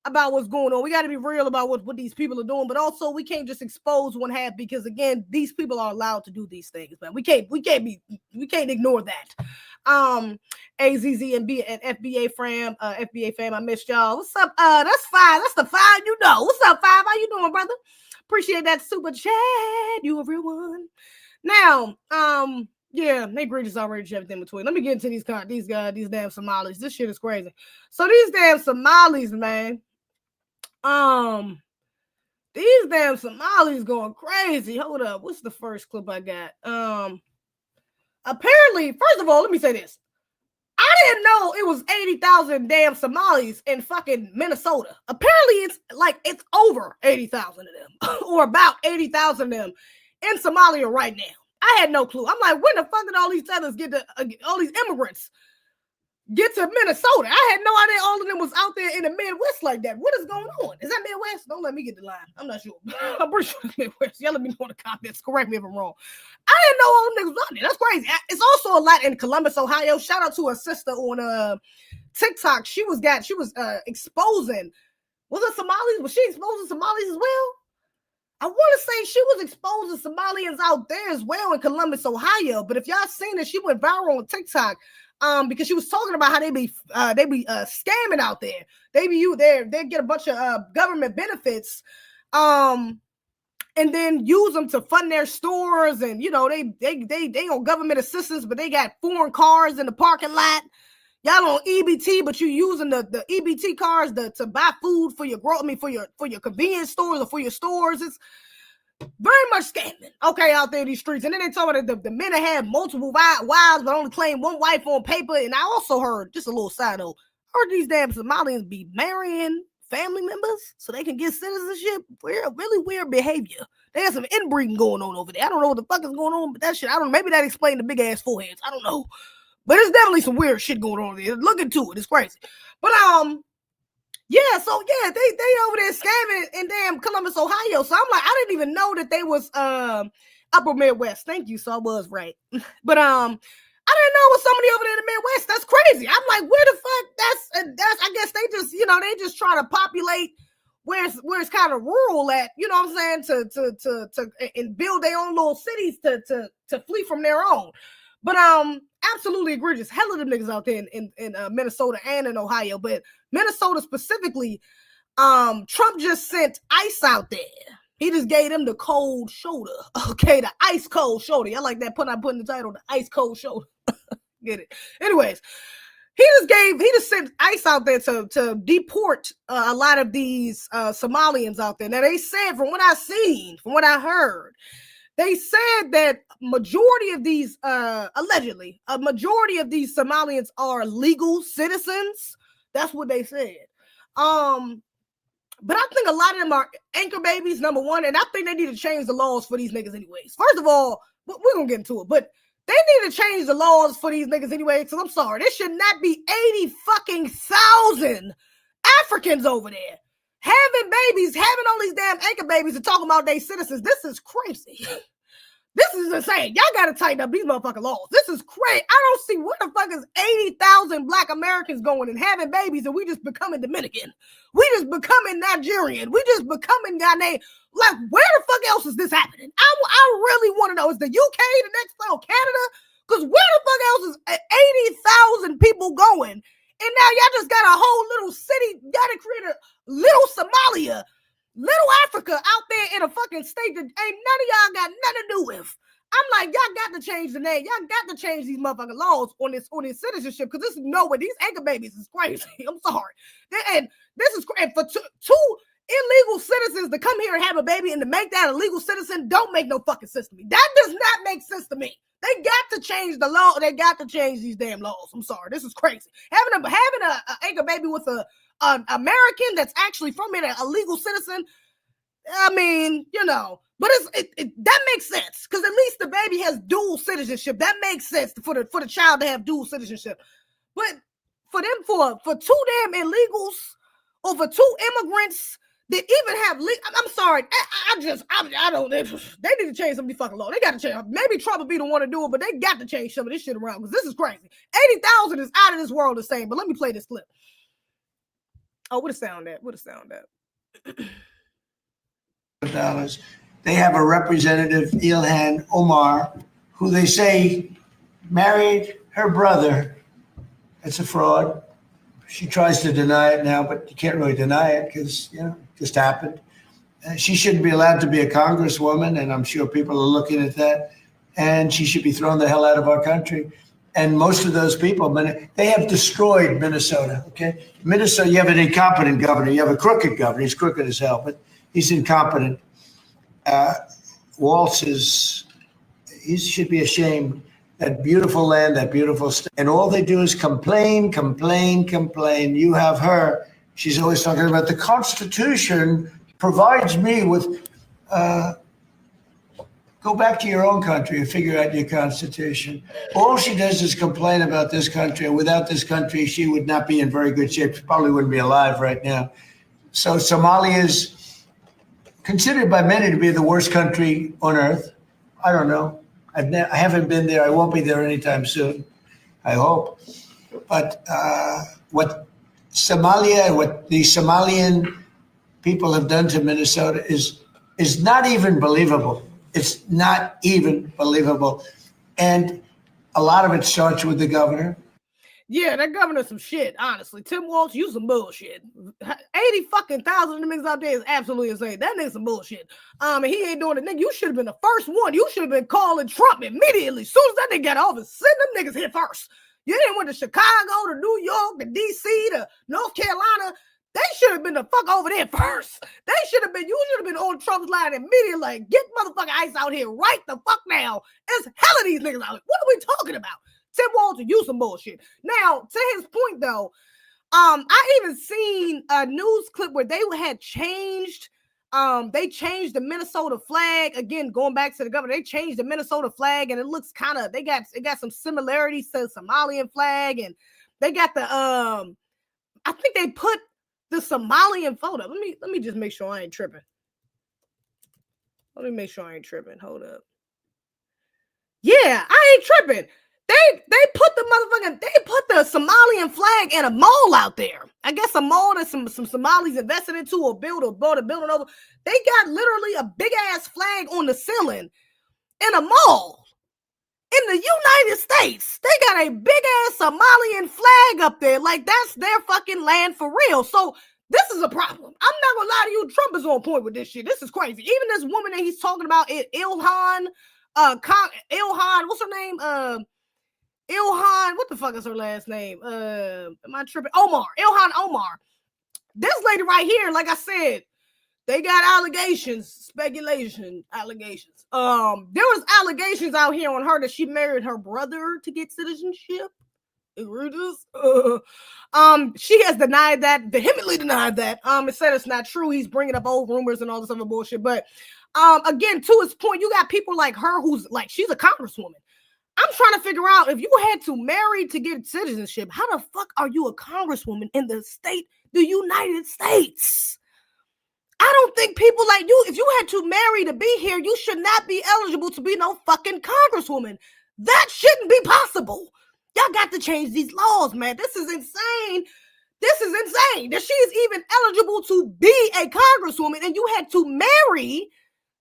about what's going on. We got to be real about what these people are doing, but also we can't just expose one half because, again, these people are allowed to do these things, man. We can't ignore that. AZZ and FBA fam, I missed y'all. What's up? That's Five. That's the Five, you know. What's up, Five? How you doing, brother? Appreciate that super chat. You everyone. Now, yeah, they egregious outrage everything between. Let me get into these damn Somalis. This shit is crazy. So these damn Somalis, man. These damn Somalis going crazy. Hold up. What's the first clip I got? Apparently, first of all, let me say this. I didn't know it was 80,000 damn Somalis in fucking Minnesota. Apparently, it's over 80,000 of them, or about 80,000 of them in Somalia right now. I had no clue. I'm like, when the fuck did all these others get to all these immigrants get to Minnesota? I had no idea all of them was out there in the Midwest like that. What is going on? Is that Midwest? Don't let me get the line. I'm not sure. I'm pretty sure it's Midwest. Y'all let me know in the comments. Correct me if I'm wrong. I didn't know all them niggas was out there. That's crazy. It's also a lot in Columbus, Ohio. Shout out to her sister on TikTok. She was exposing. Was it Somalis? Was she exposing Somalis as well? I want to say she was exposing Somalians out there as well in Columbus, Ohio. But if y'all seen it, she went viral on TikTok because she was talking about how they be scamming out there. They get a bunch of government benefits, and then use them to fund their stores. And you know they on government assistance, but they got foreign cars in the parking lot. Y'all on EBT, but you using the EBT cars to buy food for your for your convenience stores or for your stores. It's very much scamming, okay, out there in these streets. And then they told me that the men had multiple wives, but only claimed one wife on paper. And I also heard, just a little side note, heard these damn Somalians be marrying family members so they can get citizenship. Really weird behavior. They have some inbreeding going on over there. I don't know what the fuck is going on, but that shit, I don't know. Maybe that explained the big ass foreheads. I don't know. But there's definitely some weird shit going on there. Look into it. It's crazy. But they over there scamming in damn Columbus, Ohio. So I'm like, I didn't even know that they was upper Midwest. Thank you. So I was right. But I didn't know it was somebody over there in the Midwest. That's crazy. I'm like, where the fuck? That's I guess they just try to populate where it's kind of rural at, you know what I'm saying, to and build their own little cities to flee from their own. But absolutely egregious. Hell of them niggas out there in Minnesota and in Ohio. But Minnesota specifically, Trump just sent ICE out there. He just gave them the cold shoulder. Okay, the ice cold shoulder. I like that putting the title, the ice cold shoulder. Get it? Anyways, he just sent ICE out there to deport a lot of these Somalians out there. Now they said, from what I heard, they said that majority of these, allegedly, a majority of these Somalians are legal citizens. That's what they said. But I think a lot of them are anchor babies, number one, and I think they need to change the laws for these niggas anyways. First of all, we're going to get into it, but they need to change the laws for these niggas anyway, because I'm sorry, there should not be 80,000 Africans over there having babies, having all these damn anchor babies and talking about their citizens. This is crazy. This is insane. Y'all got to tighten up these motherfucking laws. This is crazy. I don't see where the fuck is 80,000 Black Americans going and having babies and we just becoming Dominican. We just becoming Nigerian. We just becoming Ghanaian. Like, where the fuck else is this happening? I really want to know. Is the UK the next place, or Canada? Because where the fuck else is 80,000 people going? And now y'all just got a whole little city. Y'all to create a little Somalia, little Africa out there in a fucking state that ain't none of y'all got nothing to do with. I'm like, y'all got to change the name. Y'all got to change these motherfucking laws on this citizenship, because this is nowhere. These anchor babies is crazy. I'm sorry. And this is crazy. For two illegal citizens to come here and have a baby and to make that a legal citizen don't make no fucking sense to me. That does not make sense to me. They got to change the law. They got to change these damn laws. I'm sorry. This is crazy. Having a anchor baby with an American that's actually from here, a legal citizen, I mean, you know, but that makes sense, because at least the baby has dual citizenship. That makes sense for the child to have dual citizenship. But for two damn illegals or for two immigrants that even have I'm sorry, I don't. They need to change some of these fucking laws. They got to change. Maybe Trump will be the one to do it, but they got to change some of this shit around, because this is crazy. 80,000 is out of this world the same. But let me play this clip. Oh, what a sound that? $. They have a representative, Ilhan Omar, who they say married her brother. It's a fraud. She tries to deny it now, but you can't really deny it because, you know, it just happened. She shouldn't be allowed to be a congresswoman, and I'm sure people are looking at that. And she should be thrown the hell out of our country. And most of those people, they have destroyed Minnesota, okay? Minnesota, you have an incompetent governor. You have a crooked governor. He's crooked as hell, but he's incompetent. Waltz he should be ashamed that beautiful land, that beautiful state. And all they do is complain, complain, complain. You have her. She's always talking about the Constitution provides me with, go back to your own country and figure out your Constitution. All she does is complain about this country. And without this country, she would not be in very good shape. She probably wouldn't be alive right now. So Somalia is considered by many to be the worst country on earth. I don't know. I haven't been there. I won't be there anytime soon, I hope. But what Somalia, what the Somalian people have done to Minnesota is not even believable. It's not even believable. And a lot of it starts with the governor. Yeah, that governor's some shit, honestly. Tim Walz, you some bullshit. 80,000 of them niggas out there is absolutely insane. That nigga's some bullshit. And he ain't doing it. Nigga, you should have been the first one. You should have been calling Trump immediately. As soon as that nigga got off, send them niggas here first. You didn't went to Chicago, to New York, to DC, to North Carolina. They should have been the fuck over there first. You should have been on Trump's line immediately. Like, get motherfucking ICE out here right the fuck now. There's hell of these niggas out here. What are we talking about? Tim Walz, you some bullshit. Now, to his point though, I even seen a news clip where they had changed, they changed the Minnesota flag. Again, going back to the governor, they changed the Minnesota flag and it looks kind of, it got some similarities to the Somalian flag, and they got the, I think they put the Somalian photo. Let me just make sure I ain't tripping. Let me make sure I ain't tripping. Hold up. Yeah, I ain't tripping. They put the Somalian flag in a mall out there. I guess a mall that some Somalis invested into or bought a building over. They got literally a big ass flag on the ceiling in a mall in the United States. They got a big ass Somalian flag up there. Like, that's their fucking land for real. So this is a problem. I'm not gonna lie to you. Trump is on point with this shit. This is crazy. Even this woman that he's talking about, Ilhan, what's her name? Ilhan, what the fuck is her last name? Am I tripping? Ilhan Omar. This lady right here, like I said, they got allegations. There was allegations out here on her that she married her brother to get citizenship. She has denied that, vehemently denied that. It said it's not true. He's bringing up old rumors and all this other bullshit. But again, to his point, you got people like her who's like, she's a congresswoman. I'm trying to figure out, if you had to marry to get citizenship, how the fuck are you a congresswoman in the United States? I don't think people like you, if you had to marry to be here, you should not be eligible to be no fucking congresswoman. That shouldn't be possible. Y'all got to change these laws, man. This is insane. This is insane that she is even eligible to be a congresswoman and you had to marry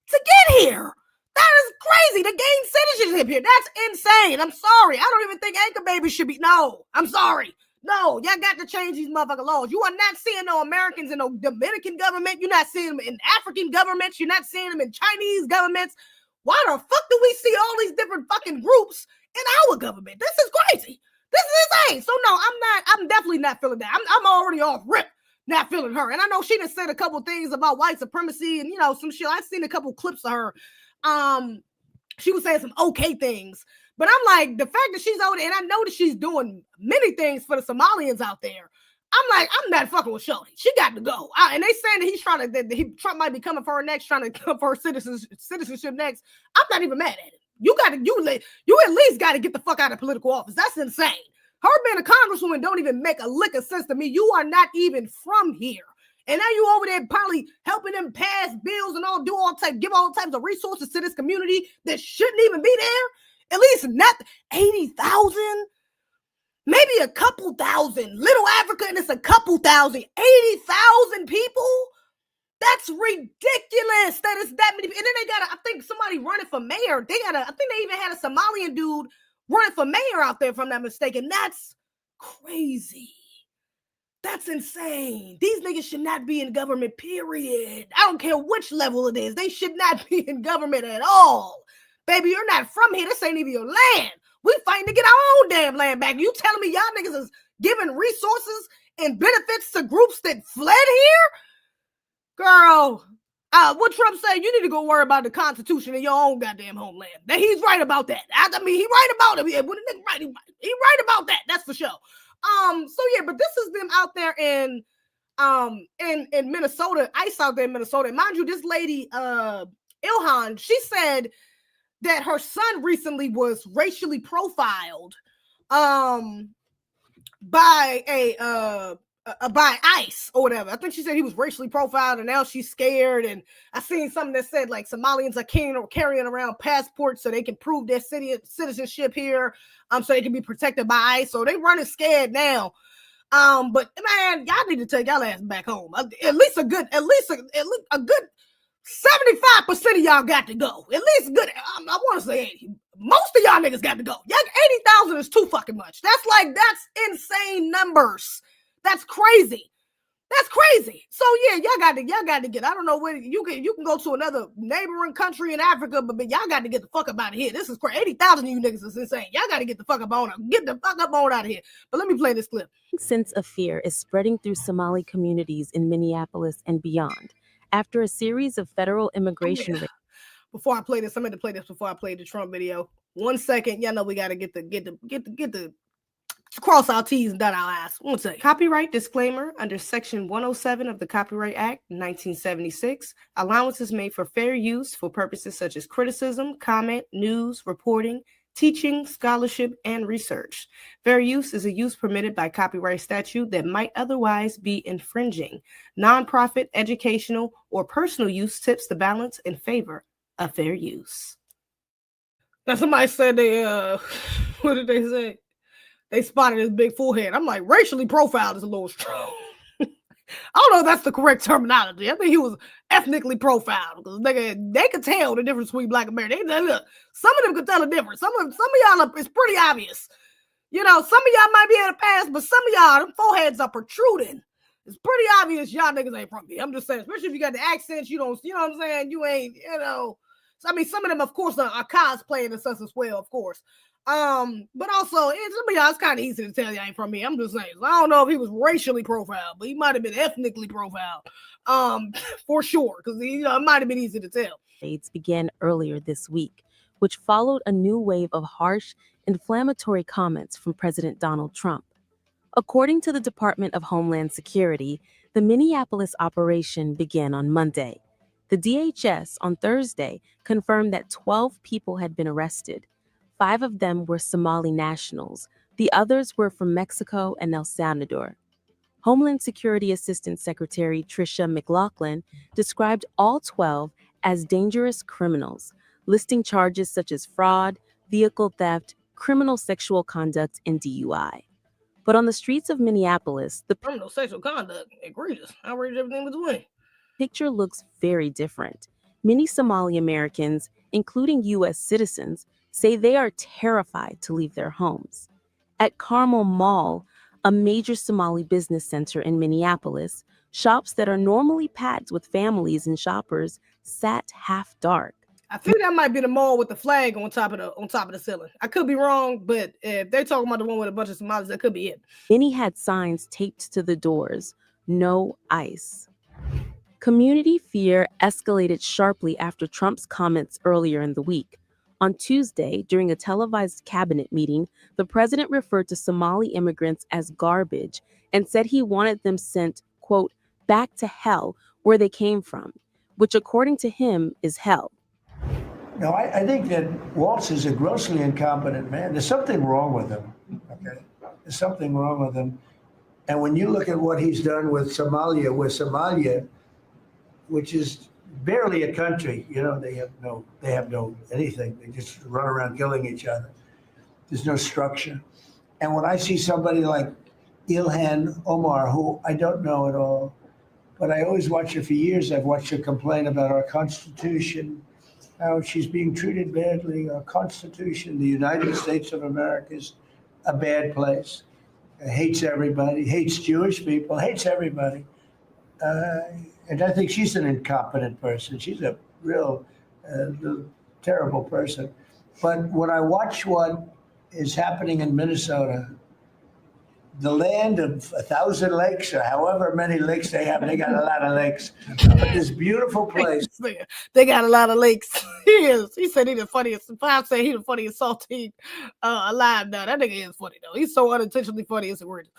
to get here. That is crazy. To gain citizenship here. That's insane. I'm sorry. I don't even think anchor babies should be. No, I'm sorry. No, y'all got to change these motherfucking laws. You are not seeing no Americans in no Dominican government. You're not seeing them in African governments. You're not seeing them in Chinese governments. Why the fuck do we see all these different fucking groups in our government? This is crazy. This is insane. So no, I'm definitely not feeling that. I'm already off rip, not feeling her. And I know she done said a couple things about white supremacy and, you know, some shit. I've seen a couple clips of her. She was saying some okay things, but I'm like, the fact that she's out there, and I know that she's doing many things for the Somalians out there. I'm like, I'm not fucking with Shorty. She got to go. And they saying that he's trying to, Trump might be coming for her next, trying to come for her citizenship next. I'm not even mad at it. You at least got to get the fuck out of political office. That's insane. Her being a congresswoman don't even make a lick of sense to me. You are not even from here. And now you over there probably helping them pass bills and give all types of resources to this community that shouldn't even be there. At least not 80,000, maybe a couple thousand. Little Africa, and it's a couple thousand. 80,000 people? That's ridiculous. That is that many. And then they got, I think, somebody running for mayor. I think they even had a Somalian dude running for mayor out there, if I'm not mistaken. That's crazy. That's insane. These niggas should not be in government, period. I don't care which level it is. They should not be in government at all. Baby, you're not from here. This ain't even your land. We fighting to get our own damn land back. You telling me y'all niggas is giving resources and benefits to groups that fled here? Girl, What Trump said, you need to go worry about the Constitution in your own goddamn homeland. That he's right about that. I mean, he right about it. When the nigga right, he right about that. That's for sure. So yeah, but this is them out there in Minnesota, ICE out there in Minnesota. Mind you, this lady, Ilhan, she said that her son recently was racially profiled by ICE or whatever. I think she said he was racially profiled, and now she's scared. And I seen something that said like Somalians are carrying around passports so they can prove their citizenship here, so they can be protected by ICE. So they running scared now. But man, y'all need to take y'all ass back home. At least a good 75% of y'all got to go. At least good. I want to say 80. Most of y'all niggas got to go. 80,000 is too fucking much. That's insane numbers. That's crazy. That's crazy. So yeah, y'all got to get. I don't know where you can go to another neighboring country in Africa, but y'all got to get the fuck up out of here. This is crazy. 80,000 of you niggas is insane. Y'all got to get the fuck up on. Get the fuck up on out of here. But let me play this clip. Sense of fear is spreading through Somali communities in Minneapolis and beyond after a series of federal immigration raids. Before I play this, I'm going to play this before I play the Trump video. 1 second, y'all know we got to get the cross our T's and dot our I's. 1 second. Copyright disclaimer under Section 107 of the Copyright Act, 1976. Allowance is made for fair use for purposes such as criticism, comment, news, reporting, teaching, scholarship, and research. Fair use is a use permitted by copyright statute that might otherwise be infringing. Nonprofit, educational, or personal use tips the balance in favor of fair use. Now somebody said they, what did they say? They spotted his big forehead. I'm like, racially profiled is a little strong. I don't know if that's the correct terminology. I think he was ethnically profiled because they could tell the difference between black and American. Look, some of them could tell the difference. Some of y'all it's pretty obvious. You know, some of y'all might be able to pass, but some of y'all, them foreheads are protruding. It's pretty obvious y'all niggas ain't from here. I'm just saying, especially if you got the accents, you know what I'm saying? You ain't, So, I mean, some of them, of course, are cosplaying and such as well, of course. But also, some of y'all, it's kind of easy to tell you ain't from here. I'm just saying. So I don't know if he was racially profiled, but he might have been ethnically profiled, for sure, because it might have been easy to tell. Raids began earlier this week, which followed a new wave of harsh, inflammatory comments from President Donald Trump. According to the Department of Homeland Security, the Minneapolis operation began on Monday. The DHS on Thursday confirmed that 12 people had been arrested. 5 of them were Somali nationals. The others were from Mexico and El Salvador. Homeland Security Assistant Secretary Tricia McLaughlin described all 12 as dangerous criminals, listing charges such as fraud, vehicle theft, criminal sexual conduct, and DUI. But on the streets of Minneapolis, the criminal sexual conduct, egregious, outrage, everything between. Picture looks very different. Many Somali Americans, including U.S. citizens, say they are terrified to leave their homes. At Carmel Mall, a major Somali business center in Minneapolis, shops that are normally packed with families and shoppers sat half dark. I think that might be the mall with the flag on top of the ceiling. I could be wrong, but if they're talking about the one with a bunch of Somalis, that could be it. Many had signs taped to the doors, "No ICE." Community fear escalated sharply after Trump's comments earlier in the week. On Tuesday, during a televised cabinet meeting, the president referred to Somali immigrants as garbage and said he wanted them sent, quote, back to hell where they came from, which according to him is hell. No, I think that Waltz is a grossly incompetent man. There's something wrong with him, okay? There's something wrong with him. And when you look at what he's done with Somalia, which is barely a country, they have no anything. They just run around killing each other. There's no structure. And when I see somebody like Ilhan Omar, who I don't know at all, but I always watch her for years. I've watched her complain about our Constitution, how she's being treated badly. Our Constitution, the United States of America, is a bad place. Hates everybody, hates Jewish people, hates everybody. And I think she's an incompetent person. She's a real terrible person. But when I watch what is happening in Minnesota, the land of 1,000 lakes, or however many lakes they have. They got a lot of lakes. But this beautiful place. They got a lot of lakes. He is. He said he the funniest. Five said he the funniest saltine alive now. That nigga is funny though. He's so unintentionally funny. It's a word.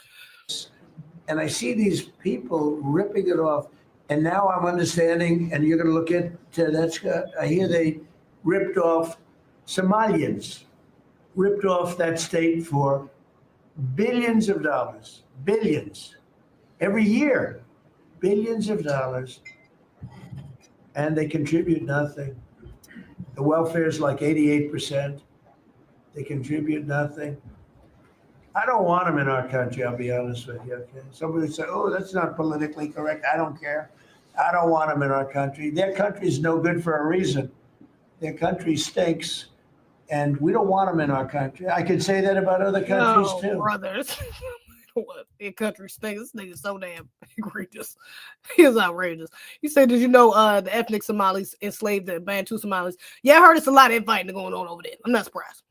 And I see these people ripping it off. And now I'm understanding, and you're going to look at that, Scott. I hear they ripped off Somalians, ripped off that state for billions of dollars, billions, every year, billions of dollars, and they contribute nothing. The welfare is like 88%. They contribute nothing. I don't want them in our country, I'll be honest with you. Okay? Somebody would say, oh, that's not politically correct. I don't care. I don't want them in our country. Their country is no good for a reason. Their country stinks, and we don't want them in our country. I could say that about other countries too. Brothers. What? Their country stinks. This nigga's so damn egregious. He is outrageous. He said, did you know the ethnic Somalis enslaved the Bantu Somalis? Yeah, I heard it's a lot of infighting going on over there. I'm not surprised.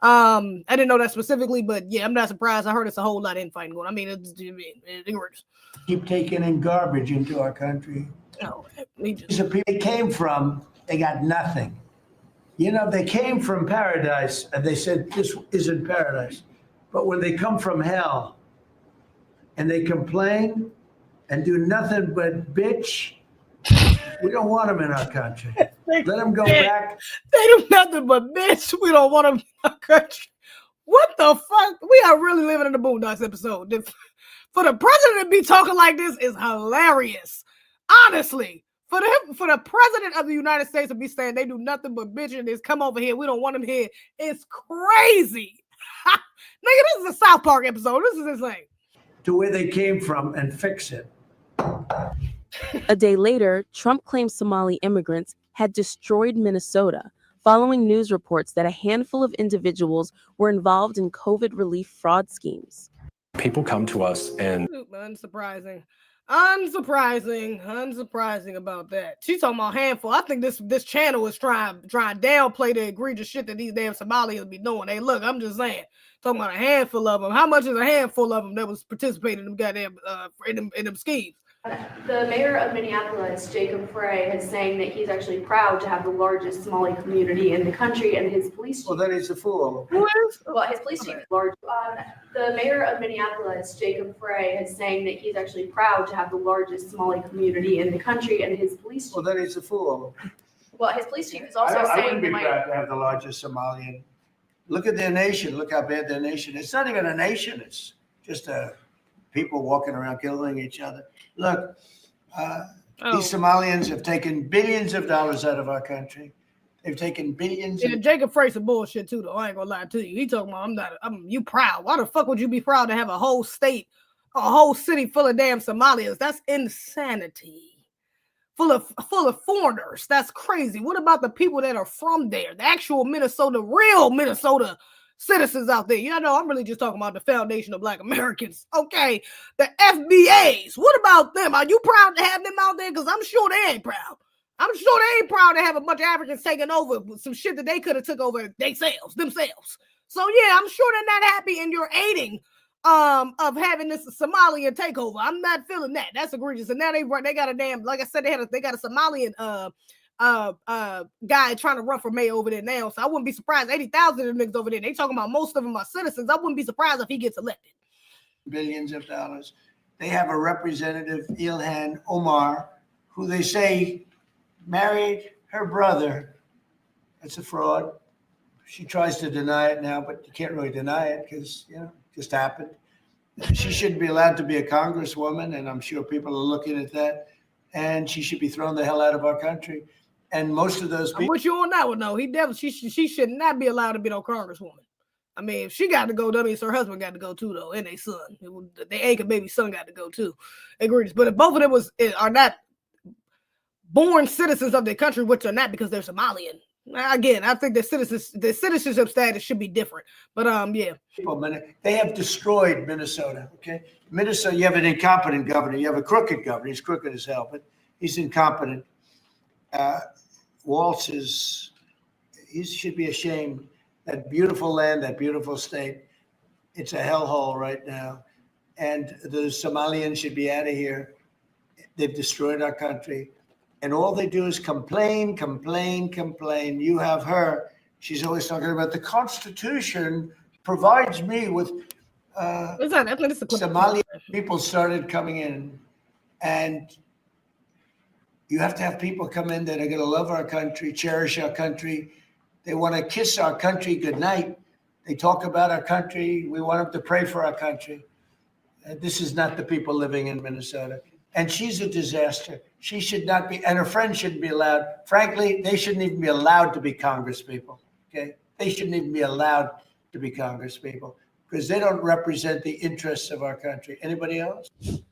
I didn't know that specifically, but yeah, I'm not surprised. I heard it's a whole lot of infighting going on. I mean, it's egregious. Keep taking in garbage into our country. Oh, These are people they came from, they got nothing. You know, they came from paradise and they said, this isn't paradise. But when they come from hell and they complain and do nothing but bitch, we don't want them in our country. Let them go back. They do nothing but bitch. We don't want them in our country. What the fuck? We are really living in the Boondocks episode. For the president to be talking like this is hilarious. Honestly, for the president of the United States to be saying they do nothing but bitch and just come over here, we don't want them here, it's crazy. Nigga, this is a South Park episode. This is insane. To where they came from and fix it. A day later, Trump claimed Somali immigrants had destroyed Minnesota, following news reports that a handful of individuals were involved in COVID relief fraud schemes. People come to us and... Unsurprising about that. She's talking about handful. I think this channel is trying to downplay the egregious shit that these damn Somalians be doing. Hey, look, I'm just saying. Talking about a handful of them. How much is a handful of them that was participating in them goddamn in them schemes? The mayor of Minneapolis, Jacob Frey, is saying that he's actually proud to have the largest Somali community in the country, and his police chief. Well, then he's a fool. Who is? Well, his police chief is large. The mayor of Minneapolis, Jacob Frey, is saying that he's actually proud to have the largest Somali community in the country, and his police chief. Well, then he's a fool. Well, his police chief is also saying. I wouldn't be proud to have the largest Somalian. Look at their nation. Look how bad their nation is. It's not even a nation. It's just people walking around killing each other. Look, these Somalians have taken billions of dollars out of our country. They've taken billions. Yeah, Jacob Frey some bullshit too, though. I ain't gonna lie to you. He talking about you proud. Why the fuck would you be proud to have a whole state, a whole city full of damn Somalians? That's insanity. Full of foreigners. That's crazy. What about the people that are from there? The actual Minnesota, real Minnesota citizens out there. You know, I'm really just talking about the Foundation of Black Americans. Okay, the FBAs. What about them? Are you proud to have them out there? Because I'm sure they ain't proud. I'm sure they ain't proud to have a bunch of Africans taking over some shit that they could have took over themselves. So yeah, I'm sure they're not happy, and you're aiding of having this Somalian takeover. I'm not feeling that. That's egregious. And now they got a damn, like I said, they got a Somalian guy trying to run for mayor over there now. So I wouldn't be surprised. 80,000 of them niggas over there. They talking about most of them are citizens. I wouldn't be surprised if he gets elected. Billions of dollars. They have a representative, Ilhan Omar, who they say married her brother. That's a fraud. She tries to deny it now, but you can't really deny it because, you know, it just happened. She shouldn't be allowed to be a congresswoman, and I'm sure people are looking at that. And she should be thrown the hell out of our country. And most of those people. I'm with you on that one, though. She should not be allowed to be no congresswoman. I mean, if she got to go, that means her husband got to go too, though, and their son. Their anchor baby son got to go too. Egregious. But if both of them are not born citizens of their country, which are not because they're Somalian. Again, I think the citizenship status should be different. But yeah. They have destroyed Minnesota. Okay, Minnesota. You have an incompetent governor. You have a crooked governor. He's crooked as hell, but he's incompetent. Waltz he should be ashamed. That beautiful land, that beautiful state, it's a hellhole right now. and the Somalians should be out of here. They've destroyed our country. And all they do is complain, complain, complain. You have her. She's always talking about the Constitution provides me with Somali people started coming in. And you have to have people come in that are going to love our country, cherish our country. They want to kiss our country goodnight. They talk about our country. We want them to pray for our country. This is not the people living in Minnesota. And she's a disaster. She should not be, and her friends shouldn't be allowed. Frankly, they shouldn't even be allowed to be congresspeople, okay? They shouldn't even be allowed to be congresspeople because they don't represent the interests of our country. Anybody else?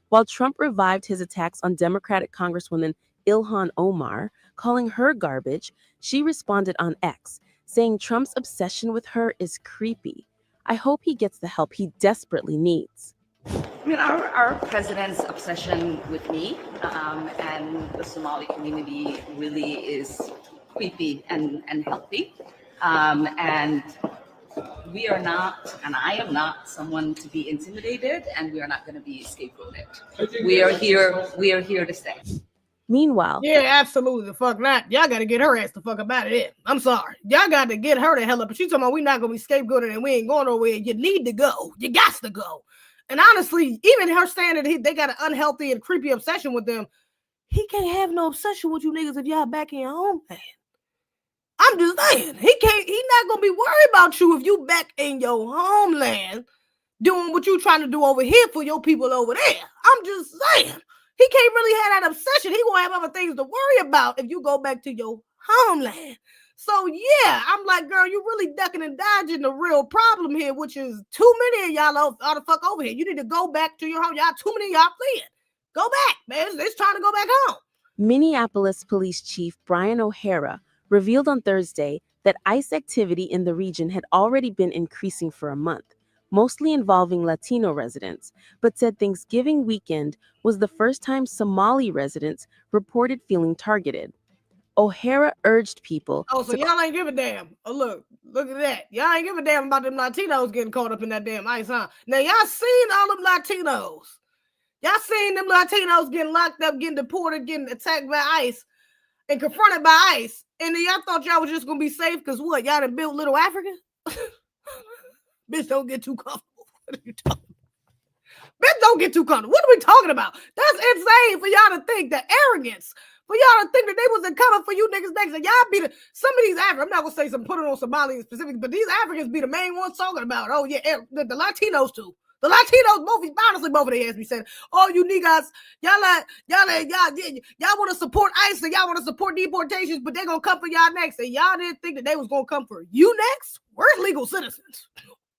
While Trump revived his attacks on Democratic Congresswoman Ilhan Omar, calling her garbage, she responded on X, saying Trump's obsession with her is creepy. I hope he gets the help he desperately needs. I mean, our president's obsession with me and the Somali community really is creepy and healthy. And we are not, and I am not someone to be intimidated, and we are not going to be scapegoated. We are here to stay. Meanwhile, yeah, absolutely the fuck not. Y'all got to get her ass the fuck up out of there. I'm sorry. Y'all got to get her the hell up. But she's talking about we not going to be scapegoated and we ain't going nowhere. You need to go. You got to go. And honestly, even her saying that they got an unhealthy and creepy obsession with them, he can't have no obsession with you niggas if y'all back in your homeland. I'm just saying, he's not gonna be worried about you if you back in your homeland doing what you trying to do over here for your people over there. I'm just saying, he can't really have that obsession. He gonna have other things to worry about if you go back to your homeland. So yeah, I'm like, girl, you really ducking and dodging the real problem here, which is too many of y'all ought to fuck over here. You need to go back to your home. Y'all, too many of y'all fleeing. Go back, man. It's trying to go back home. Minneapolis Police Chief Brian O'Hara revealed on Thursday that ICE activity in the region had already been increasing for a month, mostly involving Latino residents, but said Thanksgiving weekend was the first time Somali residents reported feeling targeted. O'Hara urged people. Oh, so y'all ain't give a damn. Oh, look at that. Y'all ain't give a damn about them Latinos getting caught up in that damn ICE, huh? Now, y'all seen all them Latinos. Y'all seen them Latinos getting locked up, getting deported, getting attacked by ICE and confronted by ICE. And then y'all thought y'all was just going to be safe because what? Y'all done built Little Africa? Bitch, don't get too comfortable. What are you talking about? Bitch, don't get too comfortable. What are we talking about? That's insane for y'all to think, the arrogance. For y'all to think that they wasn't coming for you niggas next. And y'all be some of these Africans, I'm not going to say some, put it on Somali specific, but these Africans be the main ones talking about, oh yeah, the Latinos too. The Latinos, both of their ass be saying, oh, you niggas, y'all want to support ICE and y'all want to support deportations, but they're going to come for y'all next. And y'all didn't think that they was going to come for you next? Where's legal citizens?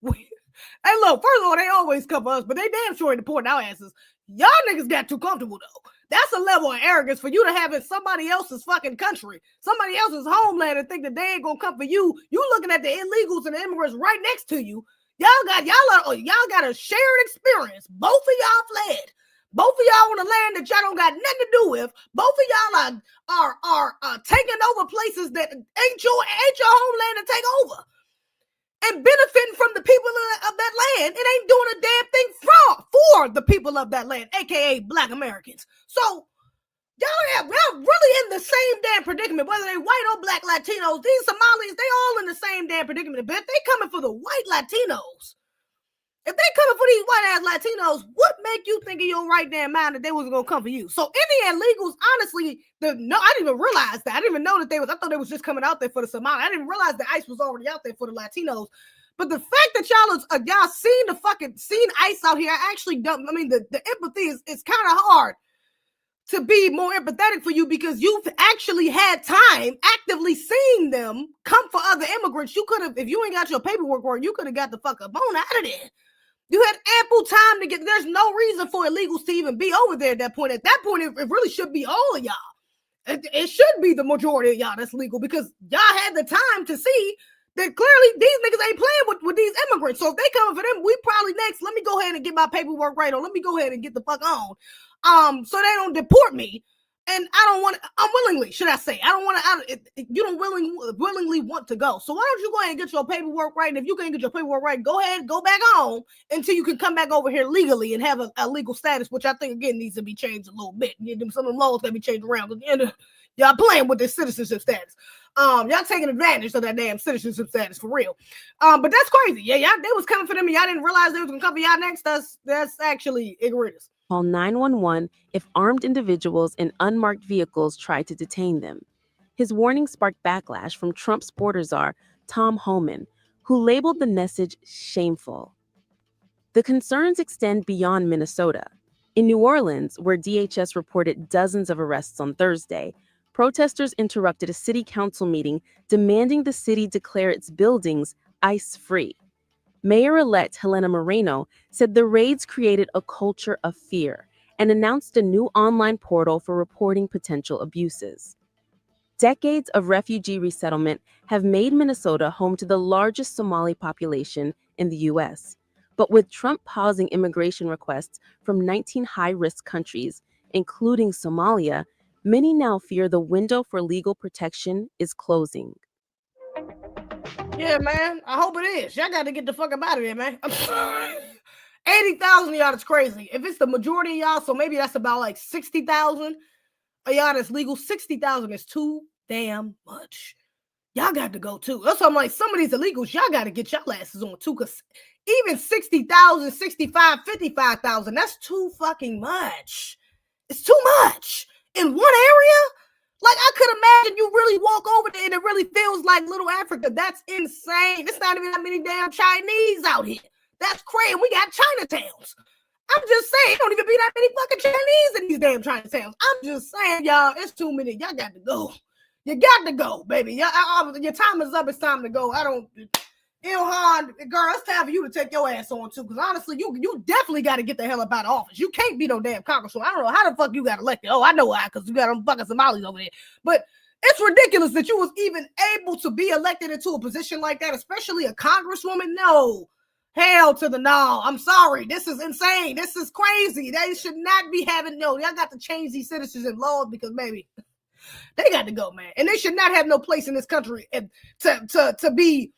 Hey, look, first of all, they always come for us, but they damn sure ain't deporting our asses. Y'all niggas got too comfortable, though. That's a level of arrogance for you to have in somebody else's fucking country, somebody else's homeland, and think that they ain't going to come for you. You looking at the illegals and the immigrants right next to you. Y'all got a shared experience. Both of y'all fled. Both of y'all on a land that y'all don't got nothing to do with. Both of y'all are taking over places that ain't your homeland to take over. And benefiting from the people of that land, it ain't doing a damn thing for the people of that land, aka Black Americans. So y'all really in the same damn predicament, whether they white or Black Latinos. These Somalis, they all in the same damn predicament. But if they coming for the white Latinos, if they coming for these white ass Latinos, what make you think in your right damn mind that they was gonna come for you? So any illegals, honestly, I didn't even realize that. I didn't even know that I thought they was just coming out there for the Somali. I didn't realize that ICE was already out there for the Latinos. But the fact that y'all seen ICE out here, I actually don't. I mean, the empathy is kind of hard to be more empathetic for you because you've actually had time actively seeing them come for other immigrants. You could have, if you ain't got your paperwork work, you could have got the fuck up on out of there. You had ample time to get. There's no reason for illegals to even be over there at that point. At that point, it really should be all of y'all. It should be the majority of y'all that's legal because y'all had the time to see that clearly these niggas ain't playing with these immigrants. So if they coming for them, we probably next. Let me go ahead and get my paperwork right, or let me go ahead and get the fuck on. So they don't deport me. And I don't want to, unwillingly, should I say, I don't want to, you don't willingly want to go. So why don't you go ahead and get your paperwork right? And if you can't get your paperwork right, go ahead, go back home until you can come back over here legally and have a legal status, which I think, again, needs to be changed a little bit. Some of the laws got to be changed around. Y'all playing with this citizenship status. Y'all taking advantage of that damn citizenship status for real. But that's crazy. Yeah, they was coming for them and y'all didn't realize they was going to come for y'all next. That's actually egregious. Call 911 if armed individuals in unmarked vehicles try to detain them. His warning sparked backlash from Trump's border czar, Tom Homan, who labeled the message shameful. The concerns extend beyond Minnesota. In New Orleans, where DHS reported dozens of arrests on Thursday, protesters interrupted a city council meeting demanding the city declare its buildings ICE-free. Mayor-elect Helena Moreno said the raids created a culture of fear and announced a new online portal for reporting potential abuses. Decades of refugee resettlement have made Minnesota home to the largest Somali population in the U.S. But with Trump pausing immigration requests from 19 high-risk countries, including Somalia, many now fear the window for legal protection is closing. Yeah, man. I hope it is. Y'all got to get the fuck up out of there, man. I'm sorry. 80,000 of y'all, that's crazy. If it's the majority of y'all, so maybe that's about like 60,000 of y'all that's legal. 60,000 is too damn much. Y'all got to go too. That's why I'm like, some of these illegals, y'all got to get y'all asses on too, because even 60,000, 65, 55,000, that's too fucking much. It's too much in one area. Like, I could imagine you really walk over there and it really feels like little Africa. That's insane. It's not even that many damn Chinese out here. That's crazy. We got Chinatowns. I'm just saying, don't even be that many fucking Chinese in these damn Chinatowns. I'm just saying, y'all, it's too many. Y'all got to go. You got to go, baby. Your time is up. It's time to go. Ilhan, girl, it's time for you to take your ass on too. Because honestly, you definitely got to get the hell up out of office. You can't be no damn congresswoman. I don't know how the fuck you got elected. Oh, I know why, because you got them fucking Somalis over there. But it's ridiculous that you was even able to be elected into a position like that, especially a congresswoman. No. Hell to the no. I'm sorry. This is insane. This is crazy. They should not be having y'all got to change these citizenship laws because maybe they got to go, man. And they should not have no place in this country and to be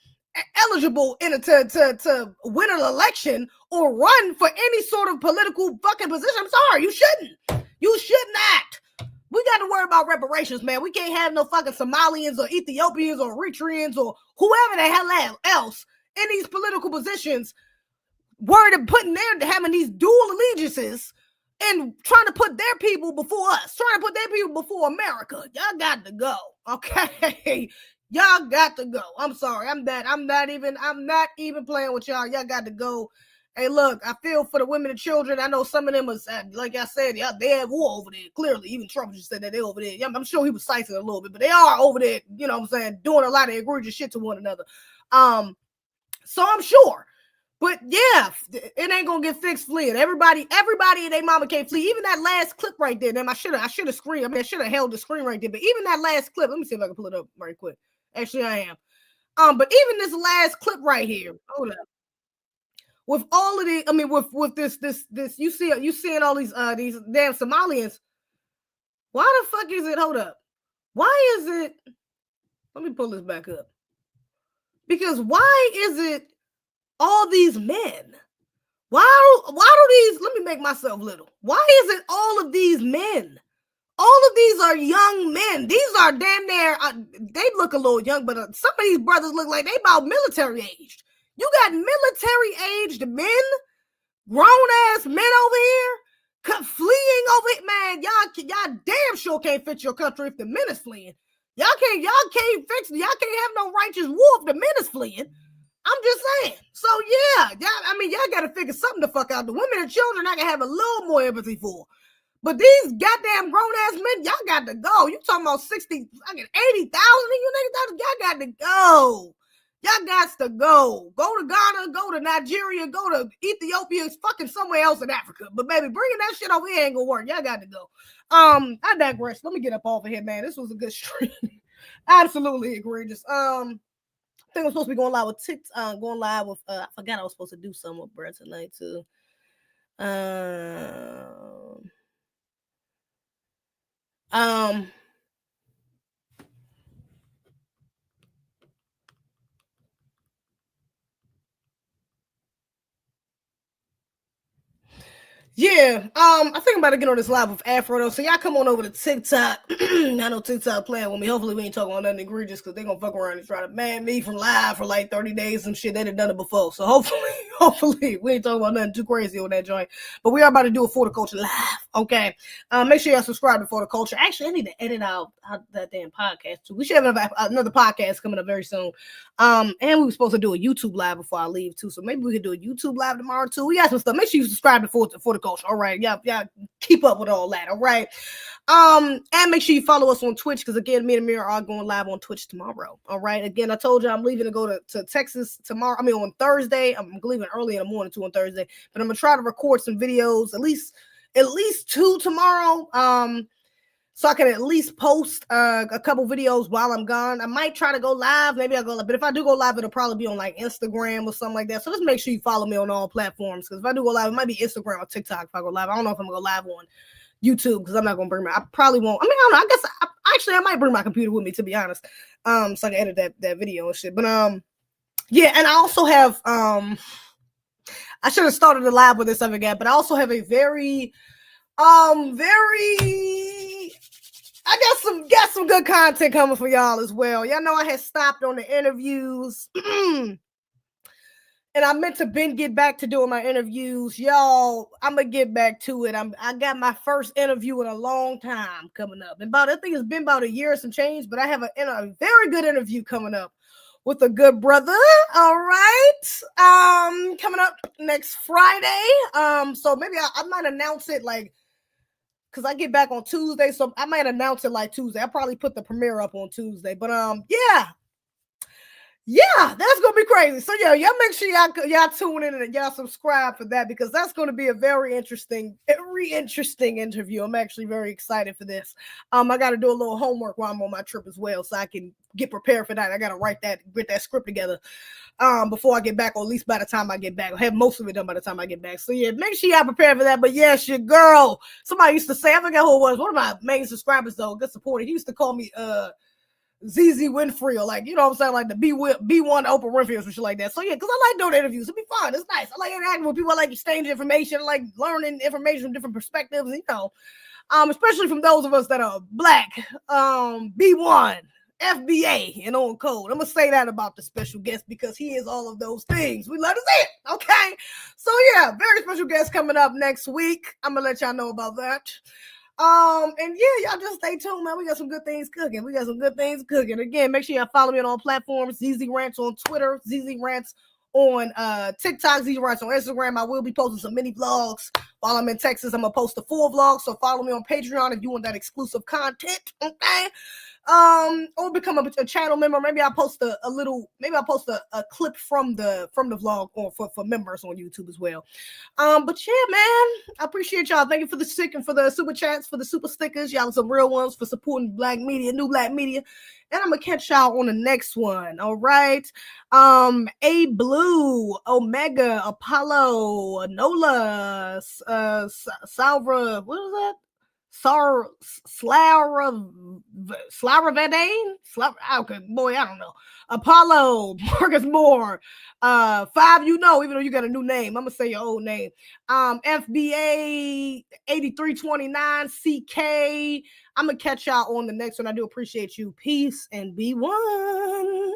eligible to win an election or run for any sort of political fucking position. I'm sorry, you shouldn't. You should not. We got to worry about reparations, man. We can't have no fucking Somalians or Ethiopians or Eritreans or whoever the hell else in these political positions worried of having these dual allegiances and trying to put their people before us, trying to put their people before America. Y'all got to go, okay? Y'all got to go. I'm sorry. I'm not even playing with y'all. Y'all got to go. Hey, look, I feel for the women and children. I know some of them was, like I said, they have war over there. Clearly, even Trump just said that they're over there. Yeah, I'm sure he was citing a little bit, but they are over there, you know what I'm saying, doing a lot of egregious shit to one another. So I'm sure. But yeah, it ain't gonna get fixed fleeing. Everybody and their mama can't flee. Even that last clip right there, damn, I should have screened. I should have held the screen right there. But even that last clip, let me see if I can pull it up right quick. Actually, I am. But even this last clip right here, hold up. With all of the, with this, you seeing all these damn Somalians. Why the fuck is it? Hold up. Why is it? Let me pull this back up. Because why is it all these men? Why do these? Let me make myself little. Why is it all of these men? All of these are young men. These are damn near, they look a little young, but some of these brothers look like they about military aged. You got military aged men, grown ass men over here, fleeing over it, man. Y'all damn sure can't fix your country if the men is fleeing. Y'all can't have no righteous war if the men is fleeing. I'm just saying. So yeah, y'all gotta figure something the fuck out. The women and children I can have a little more empathy for. But these goddamn grown-ass men, y'all got to go. You talking about 60, fucking 80,000 of you niggas, y'all got to go. Y'all got to go. Go to Ghana, go to Nigeria, go to Ethiopia, it's fucking somewhere else in Africa. But baby, bringing that shit over here ain't gonna work. Y'all got to go. I digress. Let me get up off of here, man. This was a good stream. Absolutely egregious. I think I'm supposed to be going live with TikTok, I forgot I was supposed to do something with Brett tonight too. Yeah, I think I'm about to get on this live with Afro though. So y'all come on over to TikTok. I know TikTok playing with me. Hopefully we ain't talking about nothing egregious because they're gonna fuck around and try to ban me from live for like 30 days and shit. They done done it before. So hopefully we ain't talking about nothing too crazy on that joint. But we are about to do a For the Culture live. Okay. Make sure y'all subscribe to For the Culture. Actually, I need to edit out that damn podcast too. We should have another podcast coming up very soon. And we were supposed to do a YouTube live before I leave too. So maybe we could do a YouTube live tomorrow too. We got some stuff. Make sure you subscribe to For the Culture. All right. Y'all keep up with all that. All right. And make sure you follow us on Twitch because again, me and Amir are going live on Twitch tomorrow. All right. Again, I told you I'm leaving to go to Texas tomorrow. I mean, on Thursday. I'm leaving early in the morning too on Thursday, but I'm gonna try to record some videos, at least 2 tomorrow. So I can at least post a couple videos while I'm gone. I might try to go live. Maybe I'll go live. But if I do go live, it'll probably be on like Instagram or something like that. So just make sure you follow me on all platforms. Because if I do go live, it might be Instagram or TikTok if I go live. I don't know if I'm going to go live on YouTube because I'm not going to bring I probably won't. I mean, I don't know. I guess I might bring my computer with me, to be honest. So I can edit that video and shit. But yeah. And I also have, I should have started the live with this other guy, but I also have a I got some good content coming for y'all as well. Y'all know I had stopped on the interviews. And I meant to get back to doing my interviews. Y'all, I'm gonna get back to it. I got my first interview in a long time coming up. And I think it's been about a year and some change, but I have a very good interview coming up with a good brother. All right. Coming up next Friday. So maybe I might announce it like because I get back on Tuesday, so I might announce it like Tuesday. I'll probably put the premiere up on Tuesday. But yeah, that's gonna be crazy. So yeah, y'all make sure y'all tune in and y'all subscribe for that because that's gonna be a very interesting interview. I'm actually very excited for this. I got to do a little homework while I'm on my trip as well, so I can get prepared for that. I got to get that script together before I get back, or at least by the time I get back. I'll have most of it done by the time I get back. So yeah, make sure y'all prepare for that. But yes, your girl. Somebody used to say, I forgot who it was. One of my main subscribers though, good supporter. He used to call me ZZ Winfrey, or like, you know what I'm saying, like the B1 Oprah Winfrey or some shit like that. So yeah, because I like doing interviews. It'd be fun. It's nice. I like interacting with people. I like exchanging information. I like learning information from different perspectives, you know, especially from those of us that are Black, B1, FBA, and on code. I'm gonna say that about the special guest because he is all of those things. We love to see it. Okay. So yeah, very special guest coming up next week. I'm gonna let y'all know about that. And yeah, y'all just stay tuned, man. We got some good things cooking. Again, make sure y'all follow me on all platforms. ZZ Rants on Twitter, ZZ Rants on TikTok, ZZ Rants on Instagram. I will be posting some mini vlogs while I'm in Texas. I'm gonna post a full vlog, so follow me on Patreon if you want that exclusive content. Okay. Or become a channel member. Maybe I'll post a clip from the vlog or for members on YouTube as well. But yeah, man, I appreciate y'all. Thank you for the stick and for the super chats, for the super stickers. Y'all some real ones for supporting Black media, new Black media. And I'm gonna catch y'all on the next one. All right. A Blue, Omega, Apollo, Nola, Salva, what is that? Slaravadane? Okay, boy, I don't know. Apollo, Marcus Moore, 5, even though you got a new name. I'm gonna say your old name. FBA 8329, CK. I'm gonna catch y'all on the next one. I do appreciate you. Peace and be one.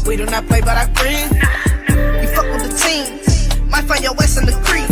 We do not play, but I agree. You fuck with the team. Might find your West in the creek.